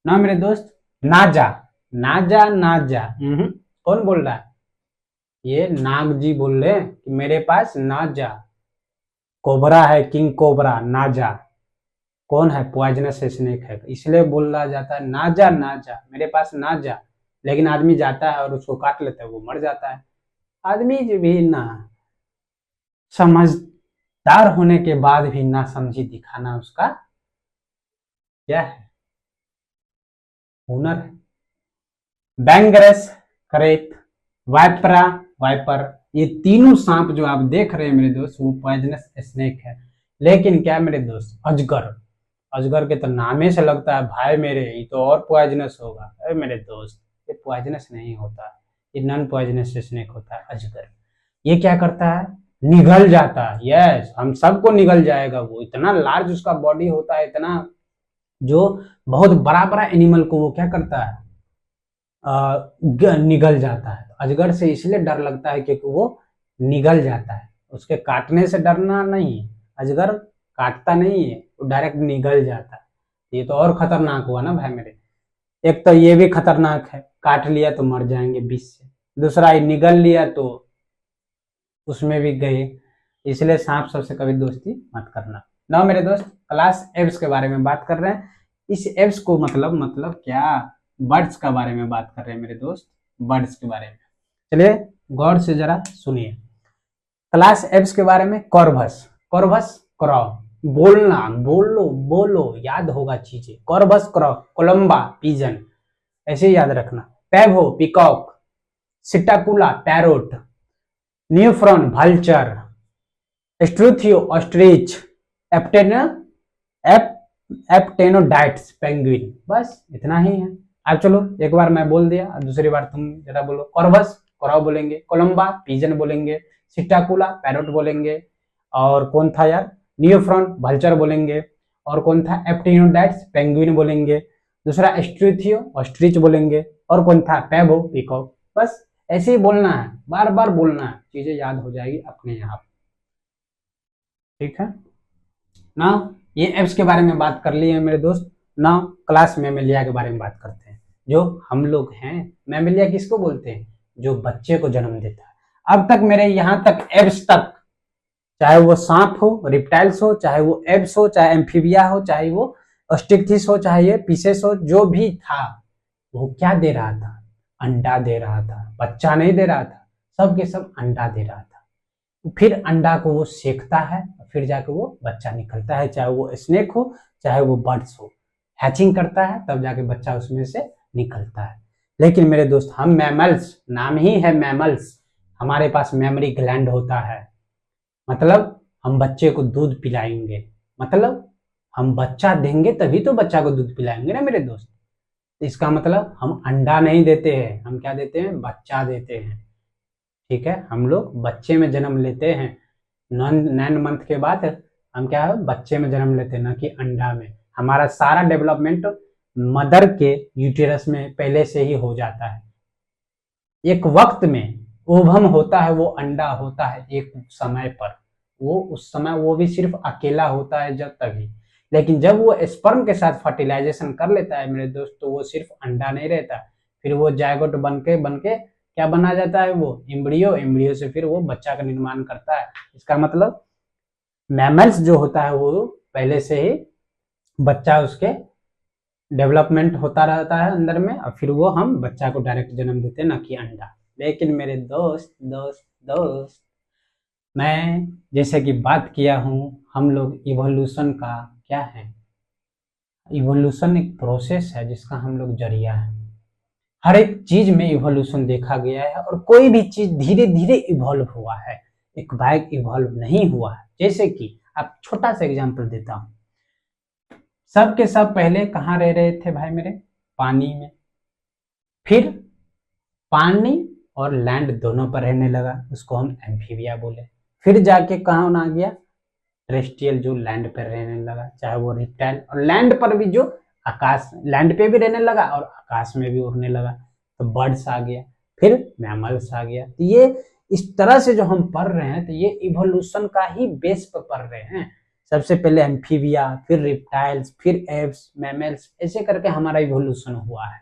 ना मेरे दोस्त। नाजा, नाजा नाजा, कौन बोल रहा है? ये नाग जी बोल रहे हैं कि मेरे पास नाजा, कोबरा है, किंग कोबरा, नाजा कौन है? पॉइजनस स्नेक है, इसलिए बोला जाता है नाजा नाजा, मेरे पास नाजा। लेकिन आदमी जाता है और उसको काट लेता है, वो मर जाता है। आदमी भी ना समझदार होने के बाद भी ना समझी दिखाना उसका क्या है? हुनर है। बैंगरस, करेक्ट। वाइपरा, वाइपर, ये तीनों सांप जो आप देख रहे हैं मेरे दोस्त, वो पॉइजनस स्नेक है। लेकिन क्या मेरे दोस्त? अजगर, अजगर के तो नामे से लगता है भाई मेरे ये तो और पॉइजनस होगा। अरे मेरे दोस्त ये पॉइजनस नहीं होता, ये नॉन पॉइजनस स्नेक होता है अजगर। ये क्या करता है? निगल जाता है। यस, हम सबको निगल जाएगा। वो इतना लार्ज उसका बॉडी होता है, इतना जो बहुत बड़ा बड़ा एनिमल को वो क्या करता है? निगल जाता है। अजगर से इसलिए डर लगता है क्योंकि वो निगल जाता है। उसके काटने से डरना नहीं, अजगर काटता नहीं है, वो डायरेक्ट निगल जाता है। ये तो और खतरनाक हुआ ना भाई मेरे। एक तो ये भी खतरनाक है, काट लिया तो मर जाएंगे विष से। दूसरा ये निगल लिया तो उसमें भी गए। इसलिए सांप सबसे कभी दोस्ती मत करना ना मेरे दोस्त। क्लास एब्स के बारे में बात कर रहे हैं। इस एब्स को मतलब क्या? बर्ड्स का बारे में बात कर रहे हैं मेरे दोस्त, बर्ड्स के बारे में। चलिए गौर से जरा सुनिए क्लास एब्स के बारे में। कॉर्वस, कॉर्वस क्रॉ, बोलना, बोलो बोलो, याद होगा चीजें। कॉर्वस क्रॉ, कोलंबा पीजन, ऐसे याद रखना। Pavo peacock, Psittacula parrot, Neophron vulture, Struthio ostrich, एप्टेनो एप्टेनोडाइट्स पेंगुइन। बस इतना ही है। अब चलो एक बार मैं बोल दिया, दूसरी बार तुम जरा बोलो। कॉर्वस क्रॉ बोलेंगे, कोलंबा पीजन बोलेंगे, सिटाकुला पैरोट बोलेंगे, और कौन था यार? न्यूफ्रॉन भल्चर बोलेंगे, और कौन था? एप्टेनोडाइट्स पेंगुइन बोलेंगे। दूसरा स्ट्रूथियो ऑस्ट्रिच बोलेंगे, और कौन था? Pavo peacock. बस ऐसे ही बोलना है, बार बार बोलना है, चीजें याद हो जाएगी अपने आप, ठीक है ना। ये एप्स के बारे में बात कर ली है मेरे दोस्त। ना क्लास मैमेलिया के बारे में बात करते हैं। जो हम लोग हैं, मैमेलिया किसको बोलते हैं? जो बच्चे को जन्म देता है। अब तक मेरे यहाँ तक एप्स तक, चाहे वो सांप हो, रिप्टाइल्स हो, चाहे वो एप्स हो, चाहे एम्फीबिया हो, चाहे वो ऑस्टिक्थिस हो, चाहे ये पीसेस हो, जो भी था वो क्या दे रहा था? अंडा दे रहा था, बच्चा नहीं दे रहा था। सब के सब अंडा दे रहा था। फिर अंडा को वो सेकता है, फिर जाके वो बच्चा निकलता है, चाहे वो स्नेक हो, चाहे वो बर्ड्स हो। हैचिंग करता है, तब जाके बच्चा उसमें से निकलता है। लेकिन मेरे दोस्त हम मैमल्स, नाम ही है मैमल्स, हमारे पास मेमोरी ग्लैंड होता है। मतलब हम बच्चे को दूध पिलाएंगे, मतलब हम बच्चा देंगे तभी तो बच्चा को दूध पिलाएंगे ना मेरे दोस्त। इसका मतलब हम अंडा नहीं देते हैं, हम क्या देते हैं? बच्चा देते हैं, ठीक है। हम लोग बच्चे में जन्म लेते हैं। 9 मंथ के बाद हम क्या है? बच्चे में जन्म लेते हैं, ना कि अंडा में। हमारा सारा डेवलपमेंट मदर के यूटेरस में पहले से ही हो जाता है। एक वक्त में ओवम होता है, वो अंडा होता है एक समय पर, वो उस समय वो भी सिर्फ अकेला होता है जब तभी, लेकिन जब वो स्पर्म के साथ फर्टिलाइजेशन कर लेता है मेरे दोस्त, तो वो सिर्फ अंडा नहीं रहता, फिर वो जायगोट बनके क्या बना जाता है, वो एम्ब्रियो से फिर वो बच्चा का निर्माण करता है। इसका मतलब मैमल्स जो होता है वो पहले से ही बच्चा उसके डेवलपमेंट होता रहता है अंदर में, और फिर वो हम बच्चा को डायरेक्ट जन्म देते हैं, ना कि अंडा। लेकिन मेरे दोस्त दोस्त दोस्त, मैं जैसे कि बात किया हूँ, हम लोग इवोल्यूशन का क्या है, इवोल्यूशन एक प्रोसेस है जिसका हम लोग जरिया है। हर एक चीज में इवोल्यूशन देखा गया है, और कोई भी चीज धीरे धीरे इवॉल्व हुआ है, एक बाइक इवॉल्व नहीं हुआ है। जैसे कि आप छोटा सा एग्जांपल देता हूँ, सब के सब पहले कहाँ रह रहे थे भाई मेरे, पानी में, फिर पानी और लैंड दोनों पर रहने लगा, उसको हम एम्फीबिया बोले। फिर जाके कहाँ आ गया, टेरेस्ट्रियल, जो लैंड पर रहने लगा, चाहे वो रिप्टाइल, और लैंड पर भी जो आकाश, लैंड पे भी रहने लगा और आकाश में भी उड़ने लगा, तो बर्ड्स आ गया, फिर मैमल्स आ गया। तो ये इस तरह से जो हम पढ़ रहे हैं, तो ये इवोल्यूशन का ही बेस पर पढ़ रहे हैं। सबसे पहले एम्फीबिया, फिर रिप्टाइल्स, फिर एप्स, मैमल्स, ऐसे करके हमारा इवोल्यूशन हुआ है।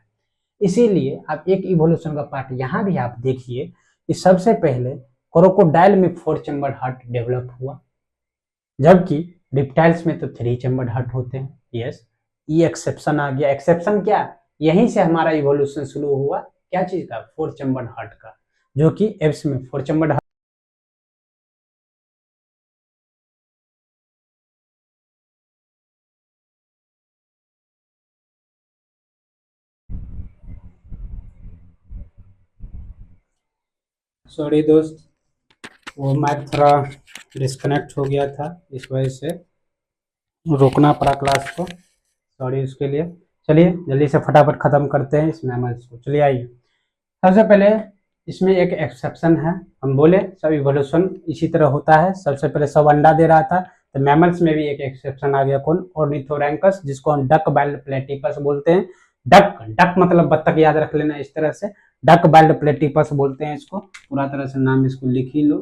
इसीलिए आप एक इवोल्यूशन का पार्ट यहाँ भी आप देखिए कि सबसे पहले क्रोकोडाइल में 4 चैम्बर हार्ट डेवलप हुआ, जबकि रिप्टाइल्स में तो 3 चैम्बर हार्ट होते हैं। यस, ये एक्सेप्शन आ गया। एक्सेप्शन क्या, यहीं से हमारा इवोल्यूशन शुरू हुआ, क्या चीज का, 4 चैम्बर हार्ट का, जो कि एप्स में 4 चैम्बर हार्ट। सॉरी दोस्त, वो माइक थोड़ा डिस्कनेक्ट हो गया था, इस वजह से रोकना पड़ा क्लास को, सॉरी उसके लिए। चलिए जल्दी से फटाफट खत्म करते हैं इस मैमल्स को। चलिए आइए, सबसे पहले इसमें एक एक्सेप्शन है। हम बोले सब इवोल्यूशन इसी तरह होता है, सबसे पहले सब अंडा दे रहा था, तो मैमल्स में भी एक एक्सेप्शन आ गया, कौन, ऑर्निथोरैंकस, जिसको हम डक बाइल्ड प्लेटिपस बोलते हैं। डक, डक मतलब बत्तख, याद रख लेना इस तरह से, डक बाइल्ड प्लेटिपस बोलते हैं इसको, पूरा तरह से नाम इसको लिख ही लो,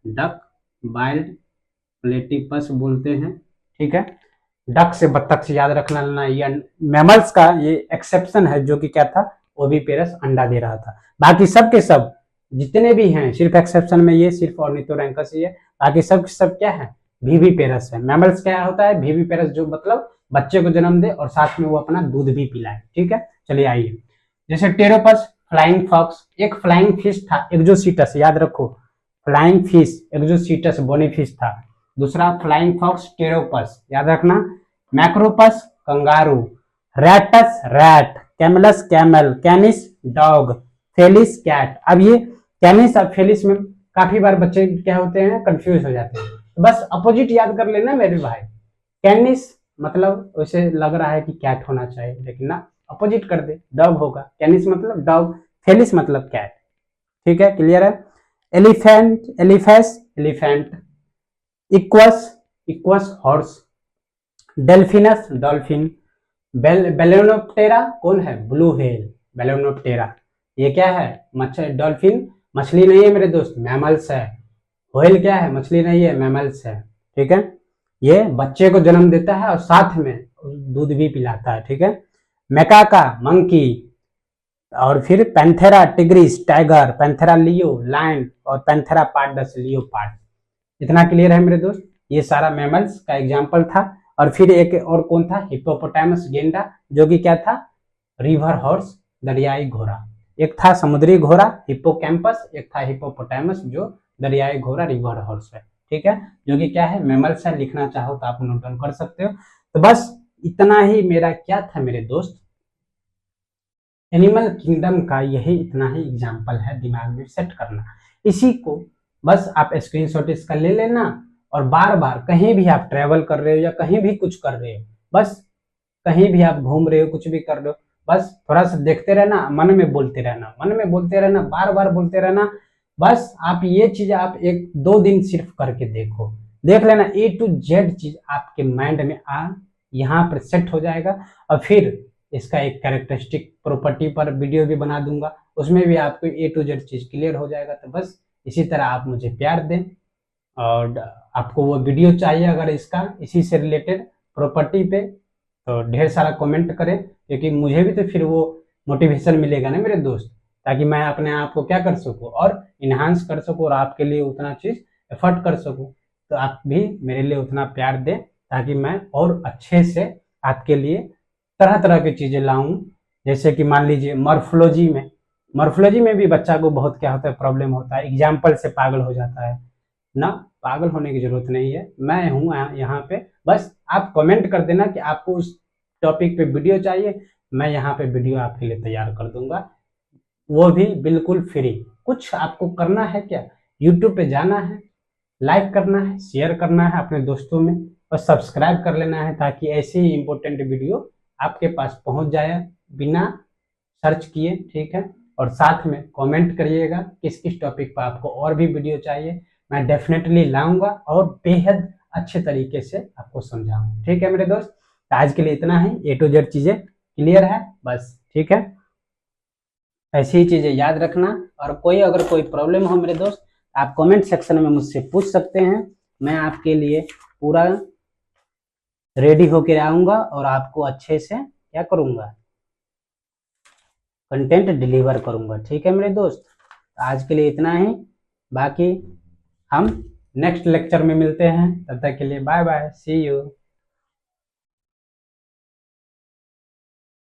डक बाइल्ड प्लेटिपस बोलते हैं, ठीक है। डक से बत्तख से याद रखना लेना, ये मैमल्स का ये एक्सेप्शन है, जो कि क्या था, ओविपेरस अंडा दे रहा था। बाकी सब के सब जितने भी हैं, सिर्फ एक्सेप्शन में ये सिर्फ ऑर्निथोरैंकस ही है, बाकी सब सब क्या है, विविपेरस है। मैमल्स क्या होता है, विविपेरस, जो मतलब बच्चे को जन्म दे और साथ में वो अपना दूध भी पिलाए, ठीक है। चलिए आइए, जैसे टेरोपस, फ्लाइंग फॉक्स, एक फ्लाइंग फिश था, एक्जोसीटस, याद रखो, फ्लाइंग फिश एक्जोसीटस बोनीफिश था, दूसरा फ्लाइंग फॉक्स टेरोपस, याद रखना। Macropus kangaroo, Rattus rat, Camelus camel, Canis dog, Felis cat. अब ये कैनिस और फेलिस में काफी बार बच्चे क्या होते हैं, कंफ्यूज हो जाते हैं, तो बस अपोजिट याद कर लेना मेरे भाई। कैनिस मतलब वैसे लग रहा है कि कैट होना चाहिए, लेकिन ना, अपोजिट कर दे, डॉग होगा। कैनिस मतलब डॉग, फेलिस मतलब कैट, ठीक है, क्लियर है। Elephant, Elephas elephant, Equus Equus horse, Delphinus dolphin, Balaenoptera कौन है, ब्लू व्हेल, बेलोनोप्टेरा, ये क्या है, मच्छर, डॉल्फिन मछली नहीं है मेरे दोस्त, मैमल्स है। व्हेल क्या है, मछली नहीं है, मैमल्स है, ठीक है। ये बच्चे को जन्म देता है और साथ में दूध भी पिलाता है, ठीक है। मैकाका मंकी, और फिर Panthera tigris tiger, Panthera leo lion, और पैंथेरा पार्डस लियोपार्ड। इतना क्लियर है मेरे दोस्त, ये सारा मैमल्स का एग्जाम्पल था। और फिर एक और कौन था, हिप्पोपोटामस गेंडा, जो कि क्या था, रिवर हॉर्स, दरियाई घोड़ा। एक था समुद्री घोड़ा हिप्पोकैम्पस, एक था हिप्पोपोटामस जो दरियाई घोड़ा रिवर हॉर्स है, ठीक है, जो कि क्या है, मैमल्स है। लिखना चाहो तो आप नोट डाउन कर सकते हो। तो बस इतना ही मेरा क्या था मेरे दोस्त, एनिमल किंगडम का यही इतना ही एग्जाम्पल है, दिमाग में सेट करना। इसी को बस आप स्क्रीनशॉट इसका ले लेना, और बार बार कहीं भी आप ट्रेवल कर रहे हो या कहीं भी कुछ कर रहे हो, बस कहीं भी आप घूम रहे हो, कुछ भी कर रहे हो, बस थोड़ा सा देखते रहना, मन में बोलते रहना, मन में बोलते रहना, बार बार बोलते रहना। बस आप ये चीज आप 1-2 दिन सिर्फ करके देखो, देख लेना, A to Z चीज आपके माइंड में यहाँ पर सेट हो जाएगा। और फिर इसका एक कैरेक्टरिस्टिक प्रॉपर्टी पर वीडियो भी बना दूंगा, उसमें भी आपको A to Z cheese clear हो जाएगा। तो बस इसी तरह आप मुझे प्यार दें, और आपको वो वीडियो चाहिए अगर इसका इसी से रिलेटेड प्रॉपर्टी पे, तो ढेर सारा कमेंट करें, क्योंकि मुझे भी तो फिर वो मोटिवेशन मिलेगा ना मेरे दोस्त, ताकि मैं अपने आप को क्या कर सकूँ और इन्हांस कर सकूँ और आपके लिए उतना चीज़ एफर्ट कर सकूँ। तो आप भी मेरे लिए उतना प्यार दें ताकि मैं और अच्छे से आपके लिए तरह तरह की चीज़ें लाऊं। जैसे कि मान लीजिए मॉर्फोलॉजी में भी बच्चा को बहुत क्या होता है, प्रॉब्लम होता है, एग्जाम्पल से पागल हो जाता है ना। पागल होने की जरूरत नहीं है, मैं हूँ यहाँ पे। बस आप कमेंट कर देना कि आपको उस टॉपिक पे वीडियो चाहिए, मैं यहाँ पे वीडियो आपके लिए तैयार कर दूंगा, वो भी बिल्कुल फ्री। कुछ आपको करना है क्या, यूट्यूब पे जाना है, लाइक करना है, शेयर करना है अपने दोस्तों में, और सब्सक्राइब कर लेना है, ताकि ऐसे ही इंपॉर्टेंट वीडियो आपके पास पहुंच जाए बिना सर्च किए, ठीक है। और साथ में कमेंट करिएगा किस किस टॉपिक पर आपको और भी वीडियो चाहिए, मैं डेफिनेटली लाऊंगा और बेहद अच्छे तरीके से आपको समझाऊंगा, ठीक है मेरे दोस्त। आज के लिए इतना ही, A to Z चीज़ें क्लियर है बस, ठीक है। ऐसी ही चीज़ें याद रखना, और अगर कोई प्रॉब्लम हो मेरे दोस्त, आप कमेंट सेक्शन में मुझसे पूछ सकते हैं। मैं आपके लिए पूरा रेडी होकर आऊँगा और आपको अच्छे से क्या करूँगा, कंटेंट डिलीवर करूँगा, ठीक है मेरे दोस्त। आज के लिए इतना ही, बाकी हम नेक्स्ट लेक्चर में मिलते हैं। तब तक के लिए बाय बाय, सी यू।